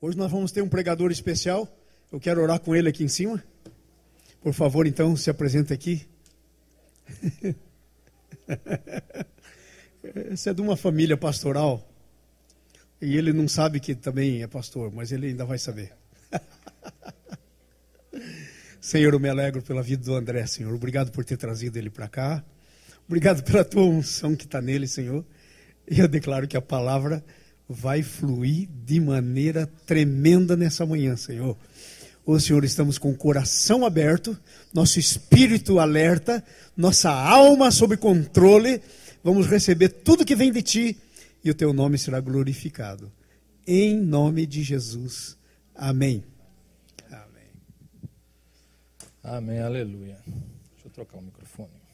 Hoje nós vamos ter um pregador especial. Eu quero orar com ele aqui em cima. Por favor, então, se apresente aqui. Esse é de uma família pastoral. E ele não sabe que também é pastor, mas ele ainda vai saber. Senhor, eu me alegro pela vida do André, Senhor. Obrigado por ter trazido ele para cá. Obrigado pela tua unção que está nele, Senhor. E eu declaro que a palavra vai fluir de maneira tremenda nessa manhã, Senhor. Ô Senhor, estamos com o coração aberto, nosso espírito alerta, nossa alma sob controle. Vamos receber tudo que vem de Ti e o Teu nome será glorificado. Em nome de Jesus. Amém. Amém. Amém, aleluia. Deixa eu trocar o microfone.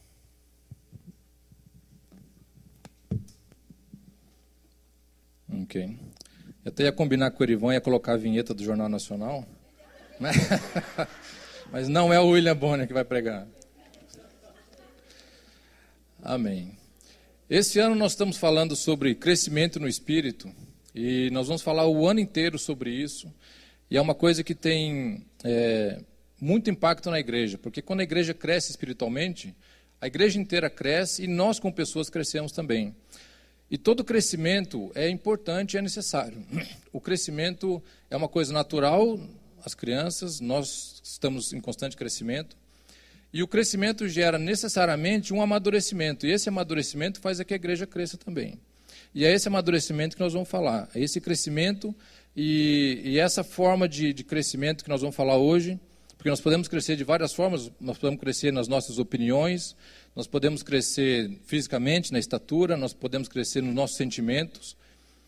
Ok. Eu até ia combinar com o Erivan, ia colocar a vinheta do Jornal Nacional, né? Mas não é o William Bonner que vai pregar. Amém. Esse ano nós estamos falando sobre crescimento no Espírito, e nós vamos falar o ano inteiro sobre isso, e é uma coisa que tem muito impacto na igreja, porque quando a igreja cresce espiritualmente, a igreja inteira cresce e nós como pessoas crescemos também. E todo crescimento é importante e é necessário. O crescimento é uma coisa natural, as crianças, nós estamos em constante crescimento. E o crescimento gera necessariamente um amadurecimento. E esse amadurecimento faz com que a igreja cresça também. E é esse amadurecimento que nós vamos falar. É esse crescimento e essa forma de crescimento que nós vamos falar hoje. Porque nós podemos crescer de várias formas. Nós podemos crescer nas nossas opiniões. Nós podemos crescer fisicamente, na estatura, nós podemos crescer nos nossos sentimentos.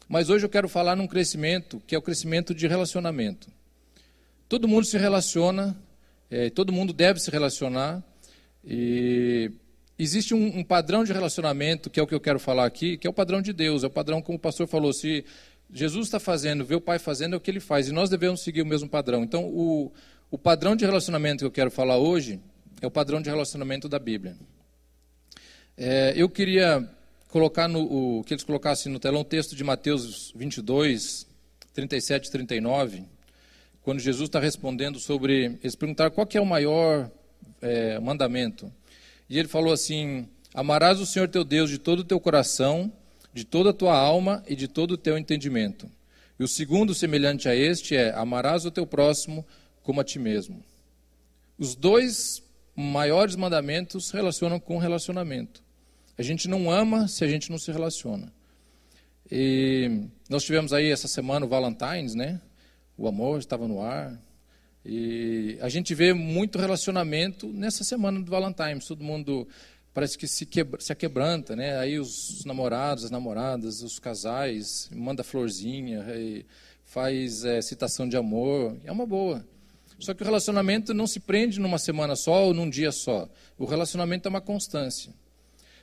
Mas hoje eu quero falar num crescimento que é o crescimento de relacionamento. Todo mundo se relaciona, todo mundo deve se relacionar. E existe um padrão de relacionamento, que é o que eu quero falar aqui, que é o padrão de Deus. É o padrão, como o pastor falou, se Jesus está fazendo, vê o Pai fazendo, é o que Ele faz. E nós devemos seguir o mesmo padrão. Então, o padrão de relacionamento que eu quero falar hoje é o padrão de relacionamento da Bíblia. Eu queria colocar que eles colocassem no telão o texto de Mateus 22, 37 e 39, quando Jesus está respondendo sobre... Eles perguntaram qual que é o maior mandamento. E ele falou assim: amarás o Senhor teu Deus de todo o teu coração, de toda a tua alma e de todo o teu entendimento. E o segundo, semelhante a este, é: amarás o teu próximo como a ti mesmo. Os dois maiores mandamentos relacionam com relacionamento. A gente não ama se a gente não se relaciona. E nós tivemos aí essa semana o Valentine's, né? O amor estava no ar. E a gente vê muito relacionamento nessa semana do Valentine's. Todo mundo parece que se aquebranta, né? Aí os namorados, as namoradas, os casais, manda florzinha, faz citação de amor. É uma boa. Só que o relacionamento não se prende numa semana só ou num dia só. O relacionamento é uma constância.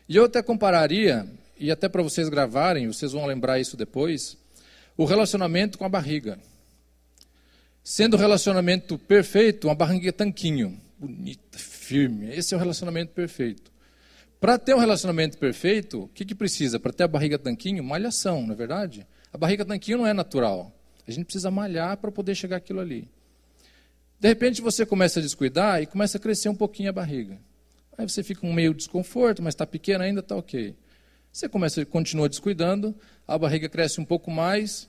E eu até compararia, e até para vocês gravarem, vocês vão lembrar isso depois, o relacionamento com a barriga. Sendo o relacionamento perfeito, uma barriga tanquinho, bonita, firme. Esse é o relacionamento perfeito. Para ter um relacionamento perfeito, o que precisa? Para ter a barriga tanquinho, malhação, não é verdade? A barriga tanquinho não é natural. A gente precisa malhar para poder chegar àquilo ali. De repente você começa a descuidar e começa a crescer um pouquinho a barriga. Aí você fica com meio desconforto, mas está pequeno ainda, está ok. Você continua descuidando, a barriga cresce um pouco mais,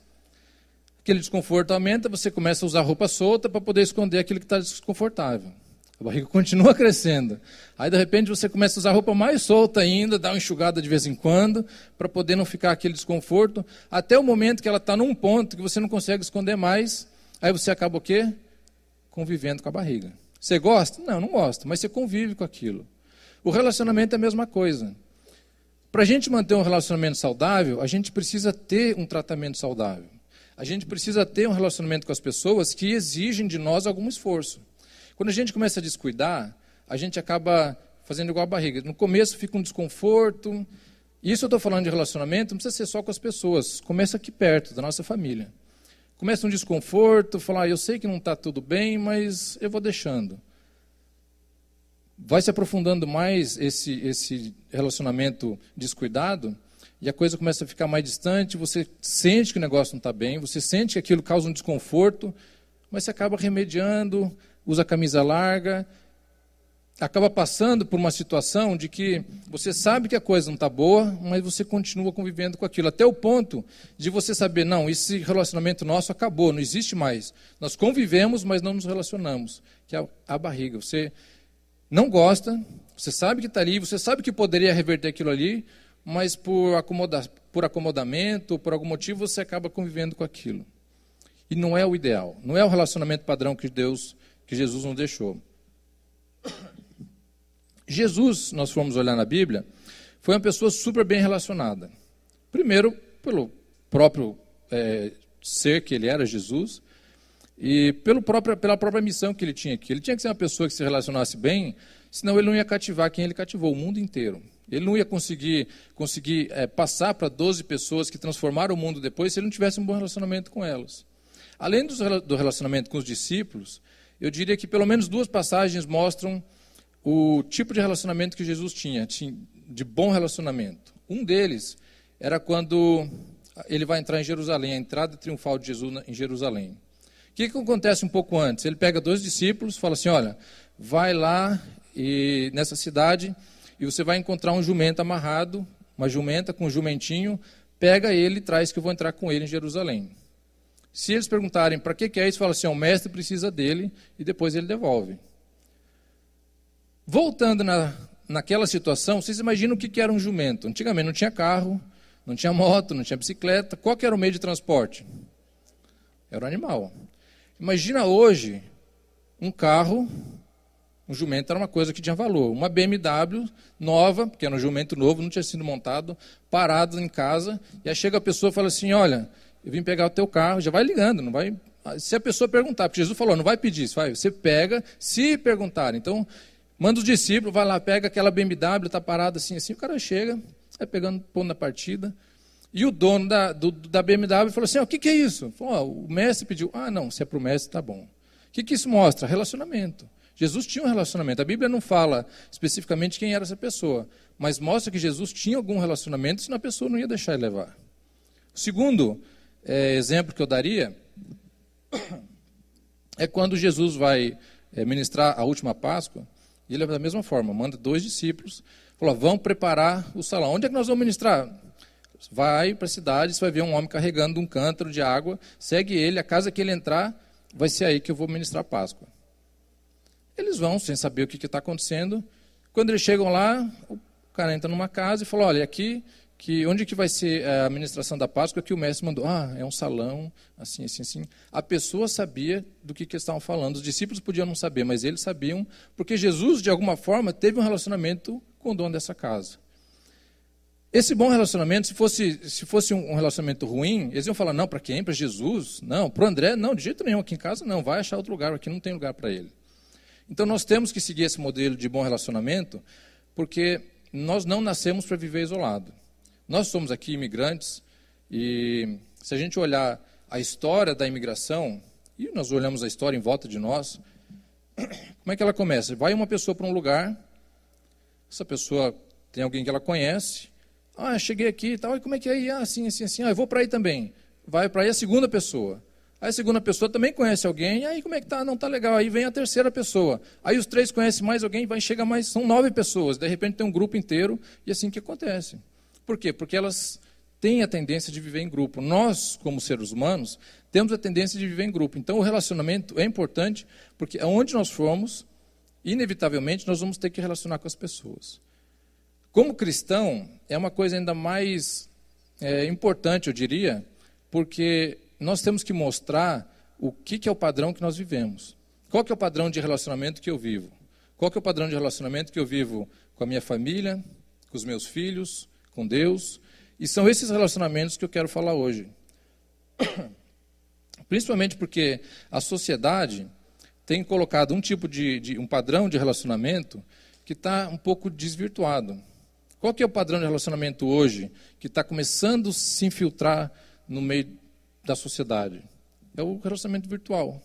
aquele desconforto aumenta, você começa a usar roupa solta para poder esconder aquilo que está desconfortável. A barriga continua crescendo. Aí, de repente, você começa a usar roupa mais solta ainda, dá uma enxugada de vez em quando, para poder não ficar aquele desconforto, até o momento que ela está num ponto que você não consegue esconder mais, aí você acaba o quê? Convivendo com a barriga. Você gosta? Não, não gosta, mas você convive com aquilo. O relacionamento é a mesma coisa. Para a gente manter um relacionamento saudável, a gente precisa ter um tratamento saudável. A gente precisa ter um relacionamento com as pessoas que exigem de nós algum esforço. Quando a gente começa a descuidar, a gente acaba fazendo igual a barriga. No começo fica um desconforto. Isso eu estou falando de relacionamento, não precisa ser só com as pessoas. Começa aqui perto, da nossa família. Começa um desconforto, falar, eu sei que não está tudo bem, mas eu vou deixando. Vai se aprofundando mais esse relacionamento descuidado, e a coisa começa a ficar mais distante, você sente que o negócio não está bem, você sente que aquilo causa um desconforto, mas você acaba remediando, usa camisa larga, acaba passando por uma situação de que você sabe que a coisa não está boa, mas você continua convivendo com aquilo, até o ponto de você saber, não, esse relacionamento nosso acabou, não existe mais. Nós convivemos, mas não nos relacionamos, que é a barriga. Você não gosta, você sabe que está ali, você sabe que poderia reverter aquilo ali, mas por acomodamento, por algum motivo, você acaba convivendo com aquilo. E não é o ideal, não é o relacionamento padrão que Jesus nos deixou. Jesus, nós formos olhar na Bíblia, foi uma pessoa super bem relacionada. Primeiro, pelo próprio ser que ele era, Jesus, e pela própria missão que ele tinha aqui. Ele tinha que ser uma pessoa que se relacionasse bem, senão ele não ia cativar quem ele cativou, o mundo inteiro. Ele não ia conseguir passar para 12 pessoas que transformaram o mundo depois se ele não tivesse um bom relacionamento com elas. Além do relacionamento com os discípulos, eu diria que pelo menos 2 passagens mostram o tipo de relacionamento que Jesus tinha, de bom relacionamento. Um deles era quando ele vai entrar em Jerusalém, a entrada triunfal de Jesus em Jerusalém. O que acontece um pouco antes? Ele pega 2 discípulos, fala assim, olha, vai lá nessa cidade e você vai encontrar um jumento amarrado, uma jumenta com um jumentinho, pega ele e traz que eu vou entrar com ele em Jerusalém. Se eles perguntarem para que é isso, fala assim, o mestre precisa dele e depois ele devolve. Voltando naquela situação, vocês imaginam o que era um jumento? Antigamente não tinha carro, não tinha moto, não tinha bicicleta. Qual que era o meio de transporte? Era o animal. Imagina hoje um carro, um jumento era uma coisa que tinha valor. Uma BMW nova, porque era um jumento novo, não tinha sido montado, parado em casa, e aí chega a pessoa e fala assim, olha, eu vim pegar o teu carro, já vai ligando, não vai. Se a pessoa perguntar, porque Jesus falou, não vai pedir, você pega, se perguntar. Então, manda os discípulos, vai lá, pega aquela BMW, está parada assim, o cara chega, vai pegando, pondo na partida, e o dono da BMW falou assim, o que é isso? Falou, o mestre pediu, não, se é para o mestre, tá bom. O que isso mostra? Relacionamento. Jesus tinha um relacionamento, a Bíblia não fala especificamente quem era essa pessoa, mas mostra que Jesus tinha algum relacionamento, senão a pessoa não ia deixar ele levar. O segundo exemplo que eu daria é quando Jesus vai ministrar a última Páscoa, e ele da mesma forma, manda 2 discípulos, falou, vão preparar o salão. Onde é que nós vamos ministrar? Vai para a cidade, você vai ver um homem carregando um cântaro de água, segue ele, a casa que ele entrar, vai ser aí que eu vou ministrar a Páscoa. Eles vão, sem saber o que está acontecendo. Quando eles chegam lá, o cara entra numa casa e fala, olha, aqui, onde que vai ser a administração da Páscoa? Que o mestre mandou, é um salão, assim, assim, assim. A pessoa sabia do que eles estavam falando, os discípulos podiam não saber, mas eles sabiam, porque Jesus, de alguma forma, teve um relacionamento com o dono dessa casa. Esse bom relacionamento, se fosse um relacionamento ruim, eles iam falar, não, para quem? Para Jesus? Não, para o André? Não, de jeito nenhum, aqui em casa não, vai achar outro lugar, aqui não tem lugar para ele. Então nós temos que seguir esse modelo de bom relacionamento, porque nós não nascemos para viver isolado. Nós somos aqui imigrantes, e se a gente olhar a história da imigração, e nós olhamos a história em volta de nós, como é que ela começa? Vai uma pessoa para um lugar, essa pessoa tem alguém que ela conhece, cheguei aqui e tal, e como é que é aí? Assim, assim, assim, eu vou para aí também. Vai para aí a segunda pessoa. Aí a segunda pessoa também conhece alguém, aí como é que tá? Não, tá legal. Aí vem a terceira pessoa. Aí os 3 conhecem mais alguém, chega mais, são 9 pessoas. De repente tem um grupo inteiro, e assim que acontece. Por quê? Porque elas têm a tendência de viver em grupo. Nós, como seres humanos, temos a tendência de viver em grupo. Então o relacionamento é importante, porque aonde nós formos, inevitavelmente nós vamos ter que relacionar com as pessoas. Como cristão, é uma coisa ainda mais importante, eu diria, porque nós temos que mostrar o que é o padrão que nós vivemos. Qual que é o padrão de relacionamento que eu vivo? Qual que é o padrão de relacionamento que eu vivo com a minha família, com os meus filhos, com Deus? E são esses relacionamentos que eu quero falar hoje. Principalmente porque a sociedade tem colocado um padrão de relacionamento que está um pouco desvirtuado. Qual que é o padrão de relacionamento hoje que está começando a se infiltrar no meio da sociedade? É o relacionamento virtual,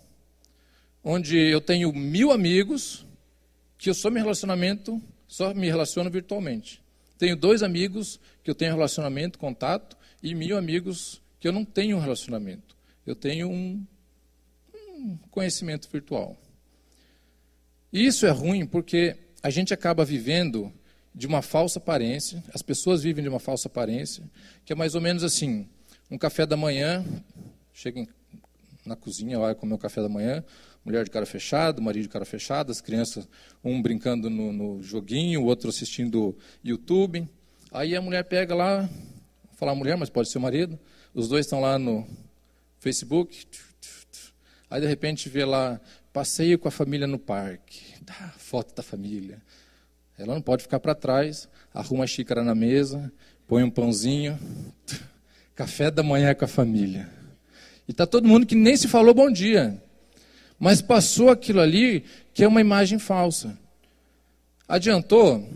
onde eu tenho 1000 amigos que eu só me relaciono virtualmente. Tenho 2 amigos que eu tenho relacionamento, contato, e 1000 amigos que eu não tenho relacionamento. Eu tenho um conhecimento virtual. E isso é ruim porque a gente acaba vivendo de uma falsa aparência, as pessoas vivem de uma falsa aparência, que é mais ou menos assim, um café da manhã, chega na cozinha, vai comer o café da manhã, mulher de cara fechada, marido de cara fechada, as crianças, um brincando no joguinho, o outro assistindo YouTube. Aí a mulher pega lá, vou falar mulher, mas pode ser o marido, os dois estão lá no Facebook, aí de repente vê lá, passeio com a família no parque, foto da família. Ela não pode ficar para trás, arruma a xícara na mesa, põe um pãozinho, café da manhã com a família. E está todo mundo que nem se falou bom dia. Mas passou aquilo ali que é uma imagem falsa. Adiantou?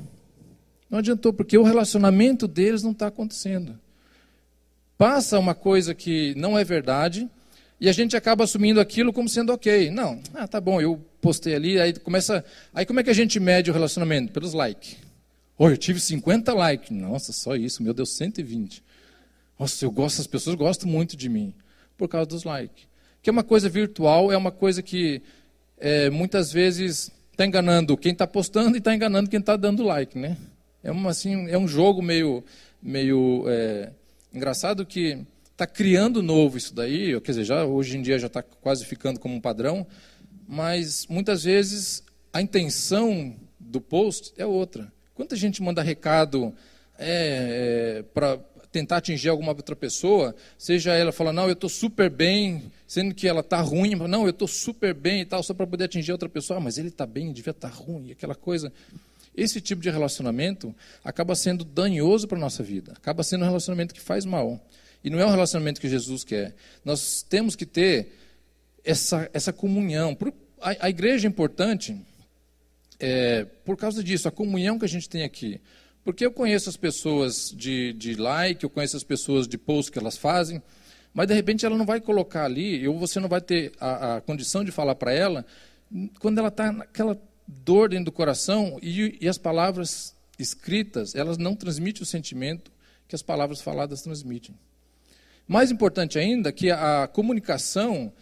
Não adiantou, porque o relacionamento deles não está acontecendo. Passa uma coisa que não é verdade e a gente acaba assumindo aquilo como sendo ok. Não, tá bom, eu postei ali, aí começa... Aí como é que a gente mede o relacionamento? Pelos likes. Eu tive 50 likes. Nossa, só isso, meu Deus, 120. Nossa, as pessoas gostam muito de mim por causa dos likes. Que é uma coisa virtual, é uma coisa que muitas vezes está enganando quem está postando e está enganando quem está dando like, né? É um jogo meio engraçado que está criando novo isso daí, quer dizer, hoje em dia já está quase ficando como um padrão, mas muitas vezes a intenção do post é outra. Quanta gente manda recado para tentar atingir alguma outra pessoa, seja ela falar, não, eu estou super bem, sendo que ela está ruim, não, eu estou super bem e tal, só para poder atingir outra pessoa, mas ele está bem, devia estar ruim, aquela coisa. Esse tipo de relacionamento acaba sendo danhoso para a nossa vida, acaba sendo um relacionamento que faz mal. E não é um relacionamento que Jesus quer. Nós temos que ter essa comunhão. A igreja é importante por causa disso, a comunhão que a gente tem aqui. Porque eu conheço as pessoas de like, eu conheço as pessoas de post que elas fazem, mas de repente ela não vai colocar ali, ou você não vai ter a condição de falar para ela, quando ela está naquela dor dentro do coração, e as palavras escritas, elas não transmitem o sentimento que as palavras faladas transmitem. Mais importante ainda, que a comunicação,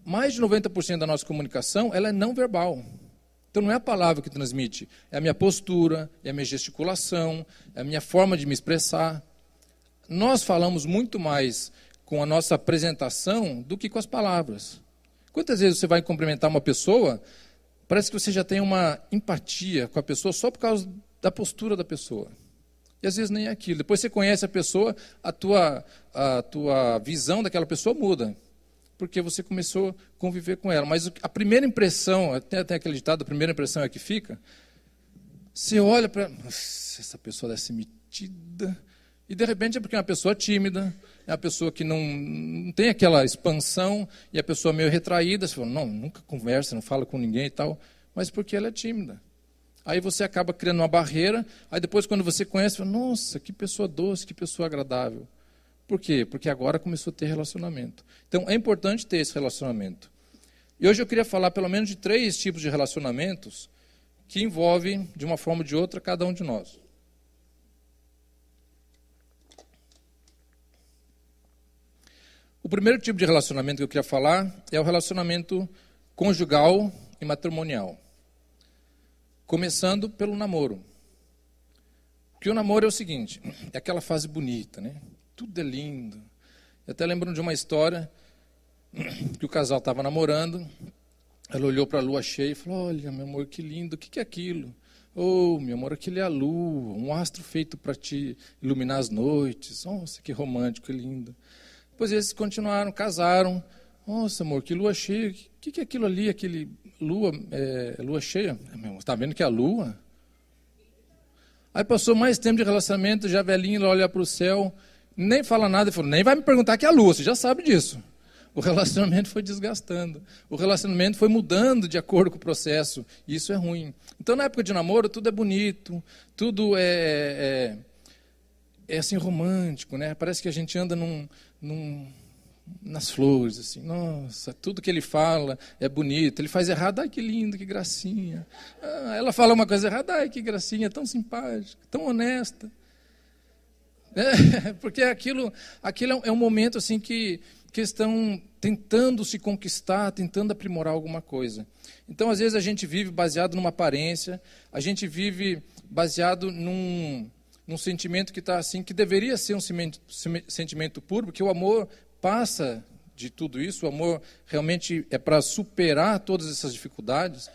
mais de 90% da nossa comunicação, ela é não verbal. Então não é a palavra que transmite, é a minha postura, é a minha gesticulação, é a minha forma de me expressar. Nós falamos muito mais com a nossa apresentação do que com as palavras. Quantas vezes você vai cumprimentar uma pessoa, parece que você já tem uma empatia com a pessoa só por causa da postura da pessoa. E às vezes nem é aquilo. Depois você conhece a pessoa, a tua visão daquela pessoa muda. Porque você começou a conviver com ela. Mas a primeira impressão, até aquele ditado, a primeira impressão é que fica, você olha para... Essa pessoa deve ser metida. E de repente é porque é uma pessoa tímida, é uma pessoa que não tem aquela expansão, e a pessoa meio retraída, você fala, não, nunca conversa, não fala com ninguém e tal, mas porque ela é tímida. Aí você acaba criando uma barreira, aí depois quando você conhece, você fala, nossa, que pessoa doce, que pessoa agradável. Por quê? Porque agora começou a ter relacionamento. Então, é importante ter esse relacionamento. E hoje eu queria falar pelo menos de 3 tipos de relacionamentos que envolvem, de uma forma ou de outra, cada um de nós. O primeiro tipo de relacionamento que eu queria falar é o relacionamento conjugal e matrimonial. Começando pelo namoro. Porque o namoro é o seguinte, é aquela fase bonita, né? Tudo é lindo. Eu até lembro de uma história que o casal estava namorando, ela olhou para a lua cheia e falou, olha, meu amor, que lindo, o que é aquilo? Oh, meu amor, aquilo é a lua, um astro feito para te iluminar as noites. Nossa, que romântico, que lindo. Depois eles continuaram, casaram. Nossa, amor, que lua cheia, o que é aquilo ali, aquele lua cheia? Está vendo que é a lua? Aí passou mais tempo de relacionamento, já velhinho, ela olha para o céu, nem fala nada, falou, nem vai me perguntar que é a lua, você já sabe disso. O relacionamento foi desgastando, o relacionamento foi mudando de acordo com o processo, e isso é ruim. Então, na época de namoro, tudo é bonito, tudo é assim romântico, né? Parece que a gente anda nas flores, assim, nossa, tudo que ele fala é bonito, ele faz errado, ai que lindo, que gracinha. Ela fala uma coisa errada, ai que gracinha, tão simpática, tão honesta. Porque aquilo é um momento assim que estão tentando se conquistar, tentando aprimorar alguma coisa. Então, às vezes, a gente vive baseado numa aparência, a gente vive baseado num sentimento que está assim, que deveria ser um sentimento puro, porque o amor passa de tudo isso, o amor realmente é para superar todas essas dificuldades.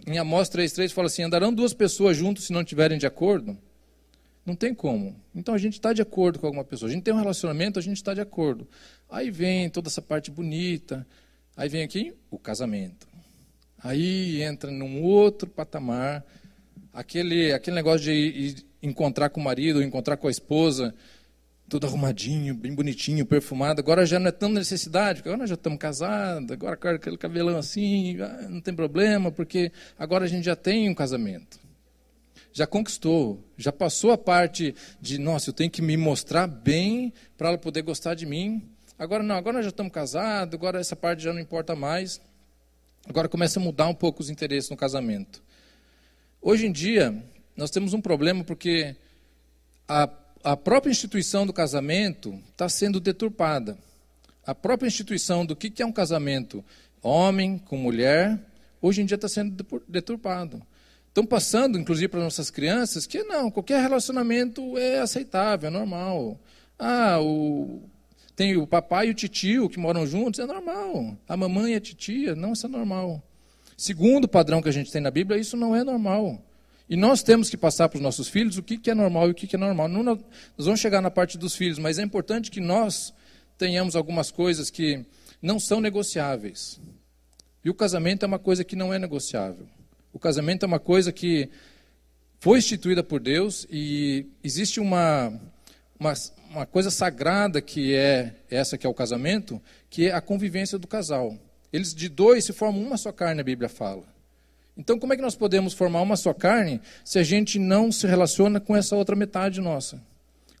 Em Amós 3,3 fala assim, andarão duas pessoas juntas se não estiverem de acordo? Não tem como. Então a gente está de acordo com alguma pessoa. A gente tem um relacionamento, a gente está de acordo. Aí vem toda essa parte bonita. Aí vem aqui o casamento. Aí entra num outro patamar. Aquele negócio de ir encontrar com o marido, ou encontrar com a esposa, tudo arrumadinho, bem bonitinho, perfumado. Agora já não é tanta necessidade, porque agora nós já estamos casados, agora com aquele cabelão assim, não tem problema, porque agora a gente já tem um casamento. Já conquistou, já passou a parte de, nossa, eu tenho que me mostrar bem para ela poder gostar de mim. Agora não, agora nós já estamos casados, agora essa parte já não importa mais. Agora começa a mudar um pouco os interesses no casamento. Hoje em dia, nós temos um problema porque a própria instituição do casamento está sendo deturpada. A própria instituição do que é um casamento, homem com mulher, hoje em dia está sendo deturpado. Estão passando, inclusive, para nossas crianças, que não, qualquer relacionamento é aceitável, é normal. Tem o papai e o titio que moram juntos, é normal. A mamãe e a titia, não, isso é normal. Segundo o padrão que a gente tem na Bíblia, isso não é normal. E nós temos que passar para os nossos filhos o que é normal e o que é normal. Não, nós vamos chegar na parte dos filhos, mas é importante que nós tenhamos algumas coisas que não são negociáveis. E o casamento é uma coisa que não é negociável. O casamento é uma coisa que foi instituída por Deus e existe uma coisa sagrada que é essa que é o casamento, que é a convivência do casal. Eles de dois se formam uma só carne, a Bíblia fala. Então como é que nós podemos formar uma só carne se a gente não se relaciona com essa outra metade nossa?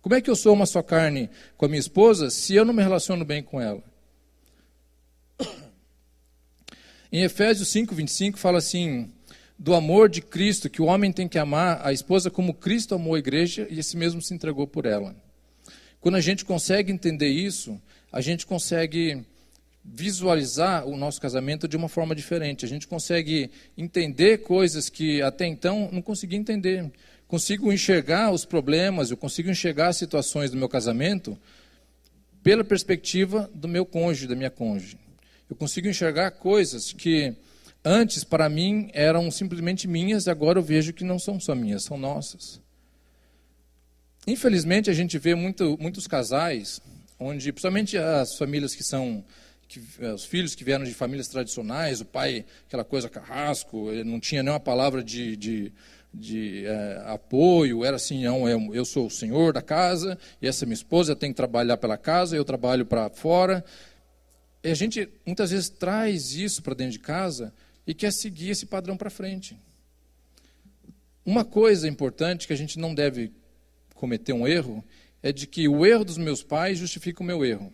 Como é que eu sou uma só carne com a minha esposa se eu não me relaciono bem com ela? Em Efésios 5:25 fala assim, do amor de Cristo, que o homem tem que amar a esposa como Cristo amou a igreja e esse mesmo se entregou por ela. Quando a gente consegue entender isso, a gente consegue visualizar o nosso casamento de uma forma diferente. A gente consegue entender coisas que até então não conseguia entender. Consigo enxergar os problemas, eu consigo enxergar as situações do meu casamento pela perspectiva do meu cônjuge, da minha cônjuge. Eu consigo enxergar coisas que antes, para mim, eram simplesmente minhas, e agora eu vejo que não são só minhas, são nossas. Infelizmente, a gente vê muitos casais, onde, principalmente as famílias os filhos que vieram de famílias tradicionais, o pai, aquela coisa carrasco, ele não tinha nenhuma palavra de apoio, era assim, não, eu sou o senhor da casa, e essa minha esposa tem que trabalhar pela casa, eu trabalho para fora. E a gente, muitas vezes, traz isso para dentro de casa e quer seguir esse padrão para frente. Uma coisa importante que a gente não deve cometer um erro é de que o erro dos meus pais justifica o meu erro.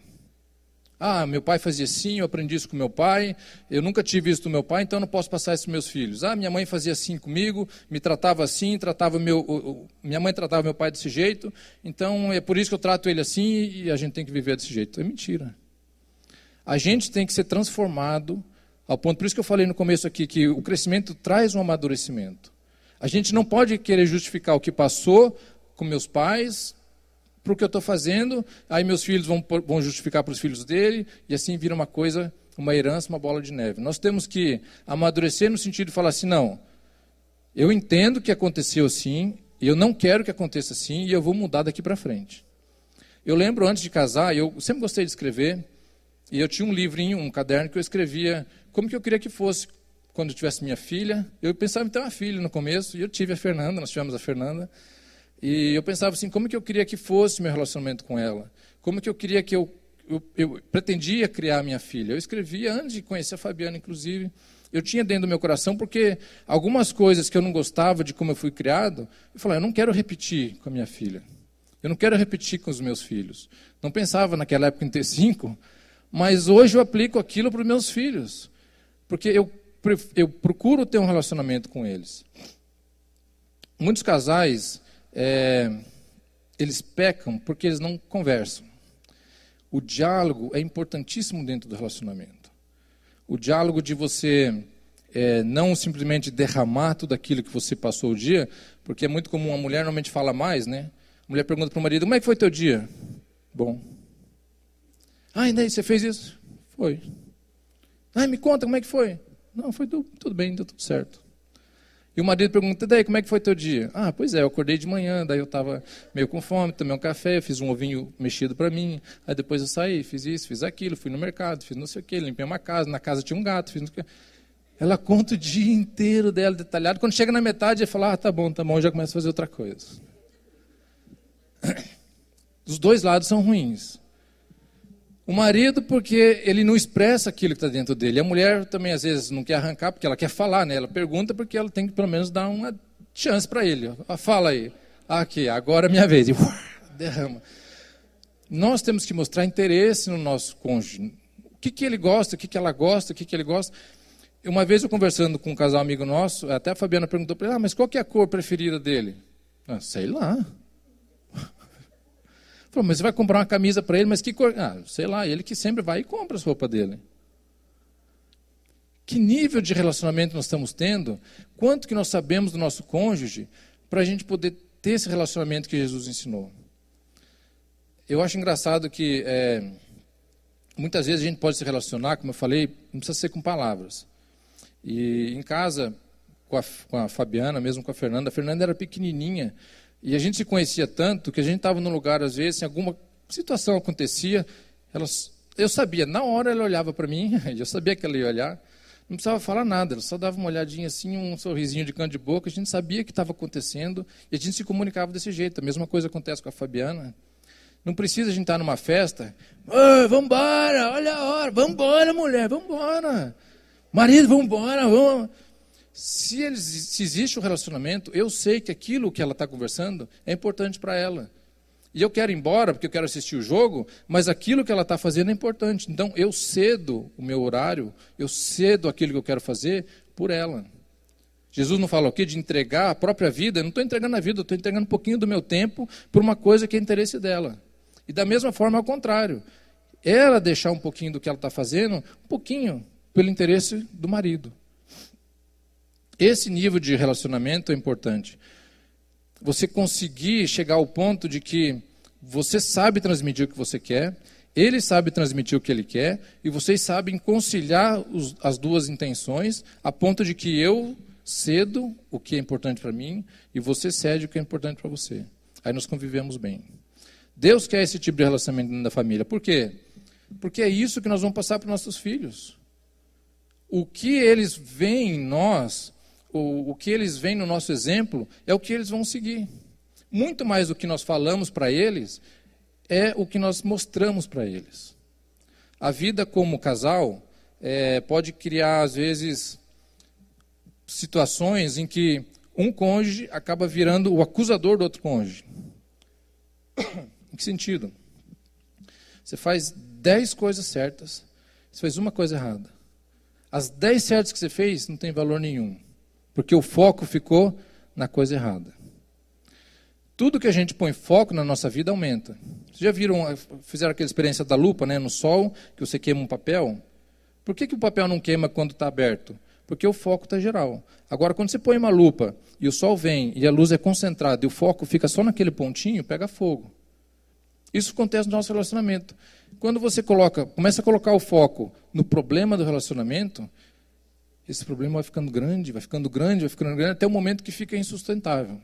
Meu pai fazia assim, eu aprendi isso com meu pai, eu nunca tive isso do meu pai, então eu não posso passar isso para meus filhos. Minha mãe fazia assim comigo, me tratava assim, minha mãe tratava meu pai desse jeito, então é por isso que eu trato ele assim e a gente tem que viver desse jeito. É mentira. A gente tem que ser transformado ao ponto, por isso que eu falei no começo aqui, que o crescimento traz um amadurecimento. A gente não pode querer justificar o que passou com meus pais, para o que eu estou fazendo, aí meus filhos vão justificar para os filhos dele, e assim vira uma coisa, uma herança, uma bola de neve. Nós temos que amadurecer no sentido de falar assim, não, eu entendo que aconteceu assim, eu não quero que aconteça assim, e eu vou mudar daqui para frente. Eu lembro, antes de casar, eu sempre gostei de escrever, e eu tinha um livrinho, um caderno, que eu escrevia como que eu queria que fosse quando eu tivesse minha filha. Eu pensava em ter uma filha no começo, e eu tive a Fernanda, nós tivemos a Fernanda, e eu pensava assim, como que eu queria que fosse meu relacionamento com ela? Como que eu queria que eu pretendia criar minha filha? Eu escrevia antes de conhecer a Fabiana, inclusive. Eu tinha dentro do meu coração, porque algumas coisas que eu não gostava de como eu fui criado, eu falei, eu não quero repetir com a minha filha. Eu não quero repetir com os meus filhos. Não pensava naquela época em ter 5, mas hoje eu aplico aquilo para os meus filhos, porque eu procuro ter um relacionamento com eles. Muitos casais, eles pecam porque eles não conversam. O diálogo é importantíssimo dentro do relacionamento. O diálogo de você não simplesmente derramar tudo aquilo que você passou o dia, porque é muito comum, a mulher normalmente fala mais, né? A mulher pergunta para o marido, como é que foi teu dia? Bom. Ah, e daí, você fez isso? Foi. Ah, me conta, como é que foi? Não, foi tudo bem, deu tudo certo. E o marido pergunta, daí, como é que foi teu dia? Ah, pois é, eu acordei de manhã, daí eu estava meio com fome, tomei um café, fiz um ovinho mexido para mim, aí depois eu saí, fiz isso, fiz aquilo, fui no mercado, fiz não sei o quê, limpei uma casa, na casa tinha um gato, fiz não sei o quê. Ela conta o dia inteiro dela, detalhado. Quando chega na metade, ela fala, tá bom, já começa a fazer outra coisa. Os dois lados são ruins. O marido, porque ele não expressa aquilo que está dentro dele. A mulher também, às vezes, não quer arrancar, porque ela quer falar, né? Ela pergunta porque ela tem que, pelo menos, dar uma chance para ele. Fala aí. Aqui, agora é minha vez. E derrama. Nós temos que mostrar interesse no nosso cônjuge. O que ele gosta, o que ela gosta, o que ele gosta. Uma vez eu conversando com um casal amigo nosso, até a Fabiana perguntou para ele, mas qual que é a cor preferida dele? Ah, sei lá. Falou, mas você vai comprar uma camisa para ele, mas que cor? Ah, sei lá, ele que sempre vai e compra as roupas dele. Que nível de relacionamento nós estamos tendo? Quanto que nós sabemos do nosso cônjuge para a gente poder ter esse relacionamento que Jesus ensinou? Eu acho engraçado que muitas vezes a gente pode se relacionar, como eu falei, não precisa ser com palavras. E em casa, com a Fabiana, mesmo com a Fernanda era pequenininha, e a gente se conhecia tanto que a gente estava num lugar, às vezes, se alguma situação acontecia, eu sabia, na hora ela olhava para mim, eu sabia que ela ia olhar, não precisava falar nada, ela só dava uma olhadinha assim, um sorrisinho de canto de boca, a gente sabia o que estava acontecendo, e a gente se comunicava desse jeito. A mesma coisa acontece com a Fabiana. Não precisa a gente estar numa festa, vamos embora, olha a hora, vamos embora, mulher, vamos embora. Marido, vamos embora, vamos. Se existe um relacionamento, eu sei que aquilo que ela está conversando é importante para ela. E eu quero ir embora porque eu quero assistir o jogo, mas aquilo que ela está fazendo é importante. Então, eu cedo o meu horário, eu cedo aquilo que eu quero fazer por ela. Jesus não fala o quê? De entregar a própria vida. Eu não estou entregando a vida, eu estou entregando um pouquinho do meu tempo por uma coisa que é interesse dela. E da mesma forma, ao contrário. Ela deixar um pouquinho do que ela está fazendo, um pouquinho, pelo interesse do marido. Esse nível de relacionamento é importante. Você conseguir chegar ao ponto de que você sabe transmitir o que você quer, ele sabe transmitir o que ele quer, e vocês sabem conciliar as duas intenções, a ponto de que eu cedo o que é importante para mim, e você cede o que é importante para você. Aí nós convivemos bem. Deus quer esse tipo de relacionamento dentro da família. Por quê? Porque é isso que nós vamos passar para os nossos filhos. O que eles veem em nós, o que eles veem no nosso exemplo, é o que eles vão seguir. Muito mais do que nós falamos para eles, é o que nós mostramos para eles. A vida como casal pode criar, às vezes, situações em que um cônjuge acaba virando o acusador do outro cônjuge. Em que sentido? Você faz 10 coisas certas, você faz uma coisa errada. As 10 certas que você fez não tem valor nenhum, porque o foco ficou na coisa errada. Tudo que a gente põe foco na nossa vida aumenta. Vocês já fizeram aquela experiência da lupa, né, no sol, que você queima um papel? Por que o papel não queima quando está aberto? Porque o foco está geral. Agora, quando você põe uma lupa e o sol vem e a luz é concentrada e o foco fica só naquele pontinho, pega fogo. Isso acontece no nosso relacionamento. Quando você começa a colocar o foco no problema do relacionamento, esse problema vai ficando grande, vai ficando grande, vai ficando grande, até o momento que fica insustentável.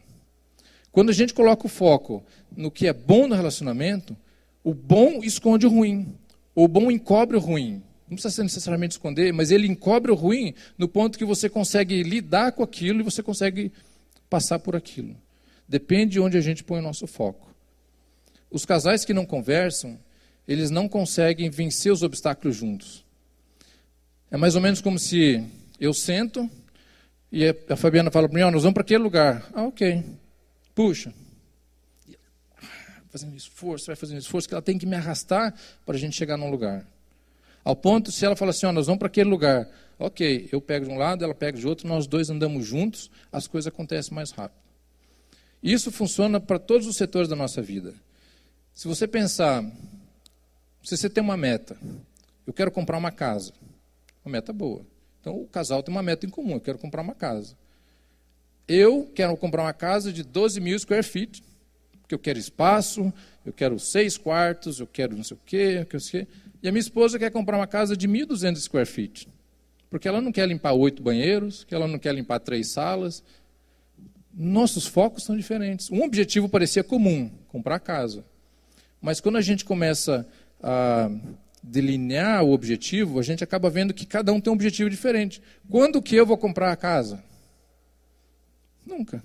Quando a gente coloca o foco no que é bom no relacionamento, o bom esconde o ruim. O bom encobre o ruim. Não precisa necessariamente esconder, mas ele encobre o ruim no ponto que você consegue lidar com aquilo e você consegue passar por aquilo. Depende de onde a gente põe o nosso foco. Os casais que não conversam, eles não conseguem vencer os obstáculos juntos. É mais ou menos como se eu sento e a Fabiana fala para mim, nós vamos para aquele lugar. Ah, ok. Puxa. Fazendo esforço, vai fazendo esforço, que ela tem que me arrastar para a gente chegar num lugar. Ao ponto, se ela fala assim, nós vamos para aquele lugar. Ok, eu pego de um lado, ela pega de outro, nós dois andamos juntos, as coisas acontecem mais rápido. Isso funciona para todos os setores da nossa vida. Se você pensar, se você tem uma meta, eu quero comprar uma casa, uma meta boa. Então o casal tem uma meta em comum, eu quero comprar uma casa. Eu quero comprar uma casa de 12.000 square feet, porque eu quero espaço, eu quero 6 quartos, eu quero não sei o quê, eu quero sei o quê. E a minha esposa quer comprar uma casa de 1.200 square feet, porque ela não quer limpar 8 banheiros, que ela não quer limpar 3 salas. Nossos focos são diferentes. Um objetivo parecia comum, comprar casa. Mas quando a gente começa a delinear o objetivo, a gente acaba vendo que cada um tem um objetivo diferente. Quando que eu vou comprar a casa? Nunca.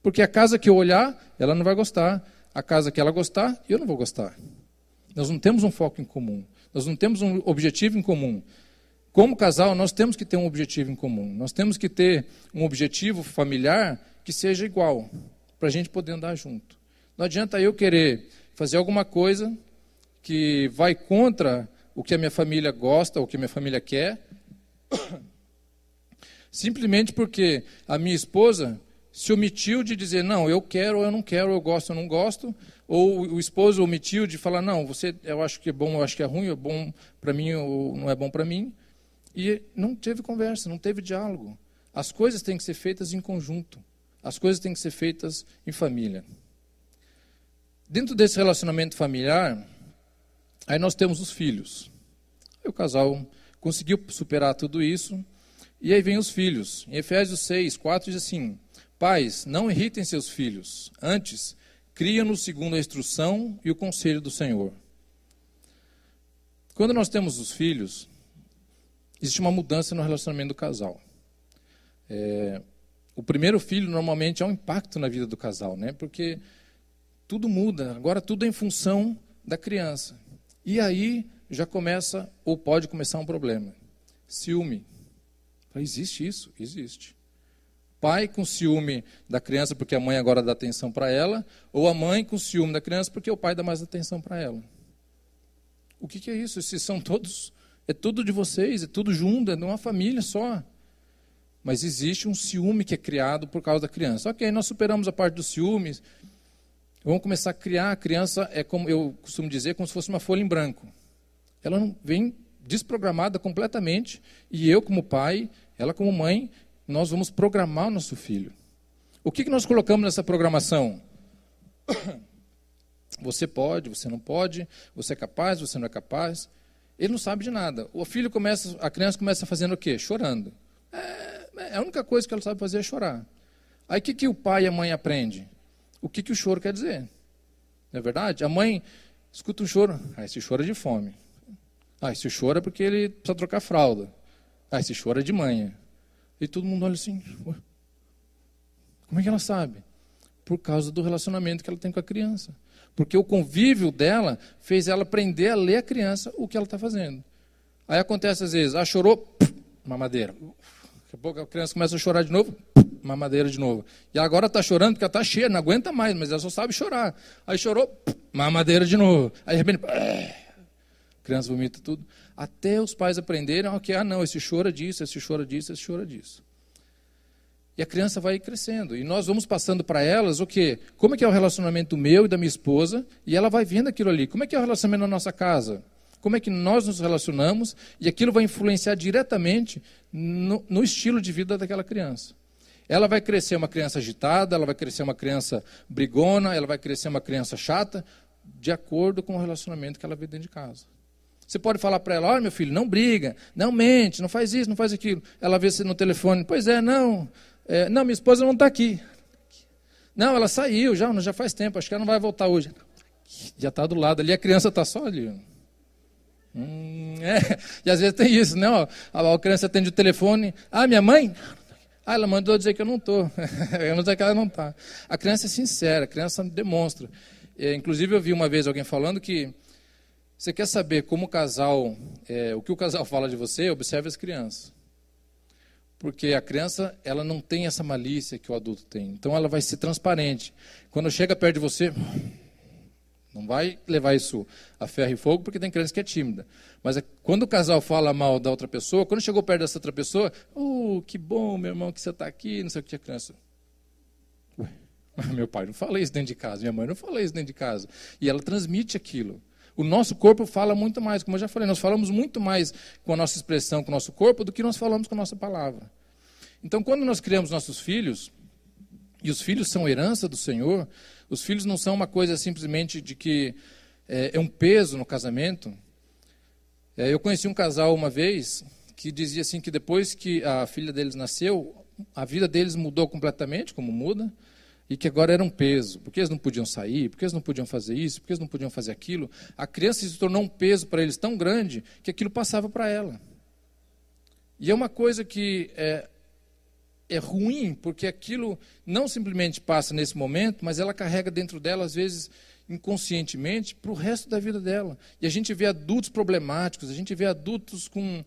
Porque a casa que eu olhar, ela não vai gostar. A casa que ela gostar, eu não vou gostar. Nós não temos um foco em comum. Nós não temos um objetivo em comum. Como casal, nós temos que ter um objetivo em comum. Nós temos que ter um objetivo familiar que seja igual, para a gente poder andar junto. Não adianta eu querer fazer alguma coisa que vai contra o que a minha família gosta, ou o que a minha família quer, simplesmente porque a minha esposa se omitiu de dizer, não, eu quero ou eu não quero, eu gosto ou não gosto, ou o esposo omitiu de falar, não, eu acho que é bom, eu acho que é ruim, é bom para mim ou não é bom para mim. E não teve conversa, não teve diálogo. As coisas têm que ser feitas em conjunto. As coisas têm que ser feitas em família. Dentro desse relacionamento familiar, aí nós temos os filhos. Aí o casal conseguiu superar tudo isso, e aí vem os filhos. Em Efésios 6:4 diz assim, pais, não irritem seus filhos, antes, cria-nos segundo a instrução e o conselho do Senhor. Quando nós temos os filhos, existe uma mudança no relacionamento do casal. O primeiro filho, normalmente, é um impacto na vida do casal, né? Porque tudo muda, agora tudo é em função da criança. E aí já começa, ou pode começar um problema. Ciúme. Existe isso? Existe. Pai com ciúme da criança porque a mãe agora dá atenção para ela, ou a mãe com ciúme da criança porque o pai dá mais atenção para ela. O que é isso? Esses são todos... É tudo de vocês, é tudo junto, é de uma família só. Mas existe um ciúme que é criado por causa da criança. Ok, nós superamos a parte dos ciúmes, vamos começar a criar. A criança é, como eu costumo dizer, como se fosse uma folha em branco. Ela não vem desprogramada completamente, e eu como pai, ela como mãe, nós vamos programar o nosso filho. O que nós colocamos nessa programação? Você pode, você não pode, você é capaz, você não é capaz. Ele não sabe de nada. A criança começa fazendo o quê? Chorando. A única coisa que ela sabe fazer é chorar. Aí o que o pai e a mãe aprendem? O que o choro quer dizer? Não é verdade? A mãe escuta um choro. Esse choro é de fome. Esse choro é porque ele precisa trocar fralda. Esse choro é de manhã. E todo mundo olha assim. Ué, como é que ela sabe? Por causa do relacionamento que ela tem com a criança. Porque o convívio dela fez ela aprender a ler a criança o que ela está fazendo. Aí acontece às vezes, chorou, mamadeira. Daqui a pouco a criança começa a chorar de novo, mamadeira de novo. E agora está chorando porque ela está cheia, não aguenta mais, mas ela só sabe chorar. Aí chorou, mamadeira de novo. Aí de repente, a criança vomita tudo. Até os pais aprenderem que, não, esse choro é disso, esse choro é disso, esse choro é disso. E a criança vai crescendo. E nós vamos passando para elas o quê? Como é que é o relacionamento meu e da minha esposa? E ela vai vendo aquilo ali. Como é que é o relacionamento na nossa casa? Como é que nós nos relacionamos? E aquilo vai influenciar diretamente no estilo de vida daquela criança. Ela vai crescer uma criança agitada, ela vai crescer uma criança brigona, ela vai crescer uma criança chata, de acordo com o relacionamento que ela vê dentro de casa. Você pode falar para ela, olha meu filho, não briga, não mente, não faz isso, não faz aquilo. Ela vê você no telefone, pois é, não, minha esposa não está aqui. Não, ela saiu, já faz tempo, acho que ela não vai voltar hoje. Já está do lado ali, a criança está só ali. E às vezes tem isso, né? A criança atende o telefone, minha mãe? Ela mandou dizer que eu não estou. Eu não sei que ela não está. A criança é sincera, a criança demonstra. Inclusive eu vi uma vez alguém falando que você quer saber como o casal, o que o casal fala de você, observe as crianças. Porque a criança, ela não tem essa malícia que o adulto tem. Então ela vai ser transparente. Quando chega perto de você, Não vai levar isso a ferro e fogo, porque tem criança que é tímida. Mas quando o casal fala mal da outra pessoa, quando chegou perto dessa outra pessoa, que bom, meu irmão, que você está aqui, não sei o que tinha criança. Ué, meu pai não fala isso dentro de casa, minha mãe não fala isso dentro de casa. E ela transmite aquilo. O nosso corpo fala muito mais, como eu já falei, nós falamos muito mais com a nossa expressão, com o nosso corpo, do que nós falamos com a nossa palavra. Então, quando nós criamos nossos filhos, e os filhos são herança do Senhor, os filhos não são uma coisa simplesmente de que é um peso no casamento. Eu conheci um casal uma vez que dizia assim que depois que a filha deles nasceu, a vida deles mudou completamente, como muda, e que agora era um peso, porque eles não podiam sair, porque eles não podiam fazer isso, porque eles não podiam fazer aquilo. A criança se tornou um peso para eles tão grande que aquilo passava para ela. E é uma coisa que é ruim, porque aquilo não simplesmente passa nesse momento, mas ela carrega dentro dela, às vezes, inconscientemente, para o resto da vida dela. E a gente vê adultos problemáticos, a gente vê adultos com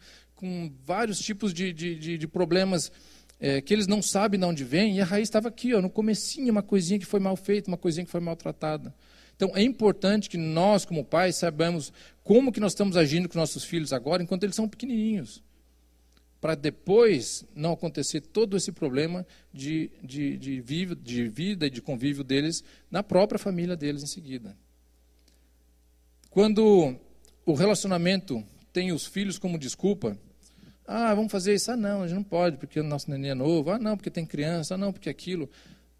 vários tipos de problemas que eles não sabem de onde vem, e a raiz estava aqui, no comecinho, uma coisinha que foi mal feita, uma coisinha que foi maltratada. Então, é importante que nós, como pais, saibamos como que nós estamos agindo com nossos filhos agora, enquanto eles são pequenininhos, para depois não acontecer todo esse problema de vida e de convívio deles na própria família deles em seguida. Quando o relacionamento tem os filhos como desculpa, vamos fazer isso, não, a gente não pode, porque o nosso neném é novo, não, porque tem criança, não, porque aquilo.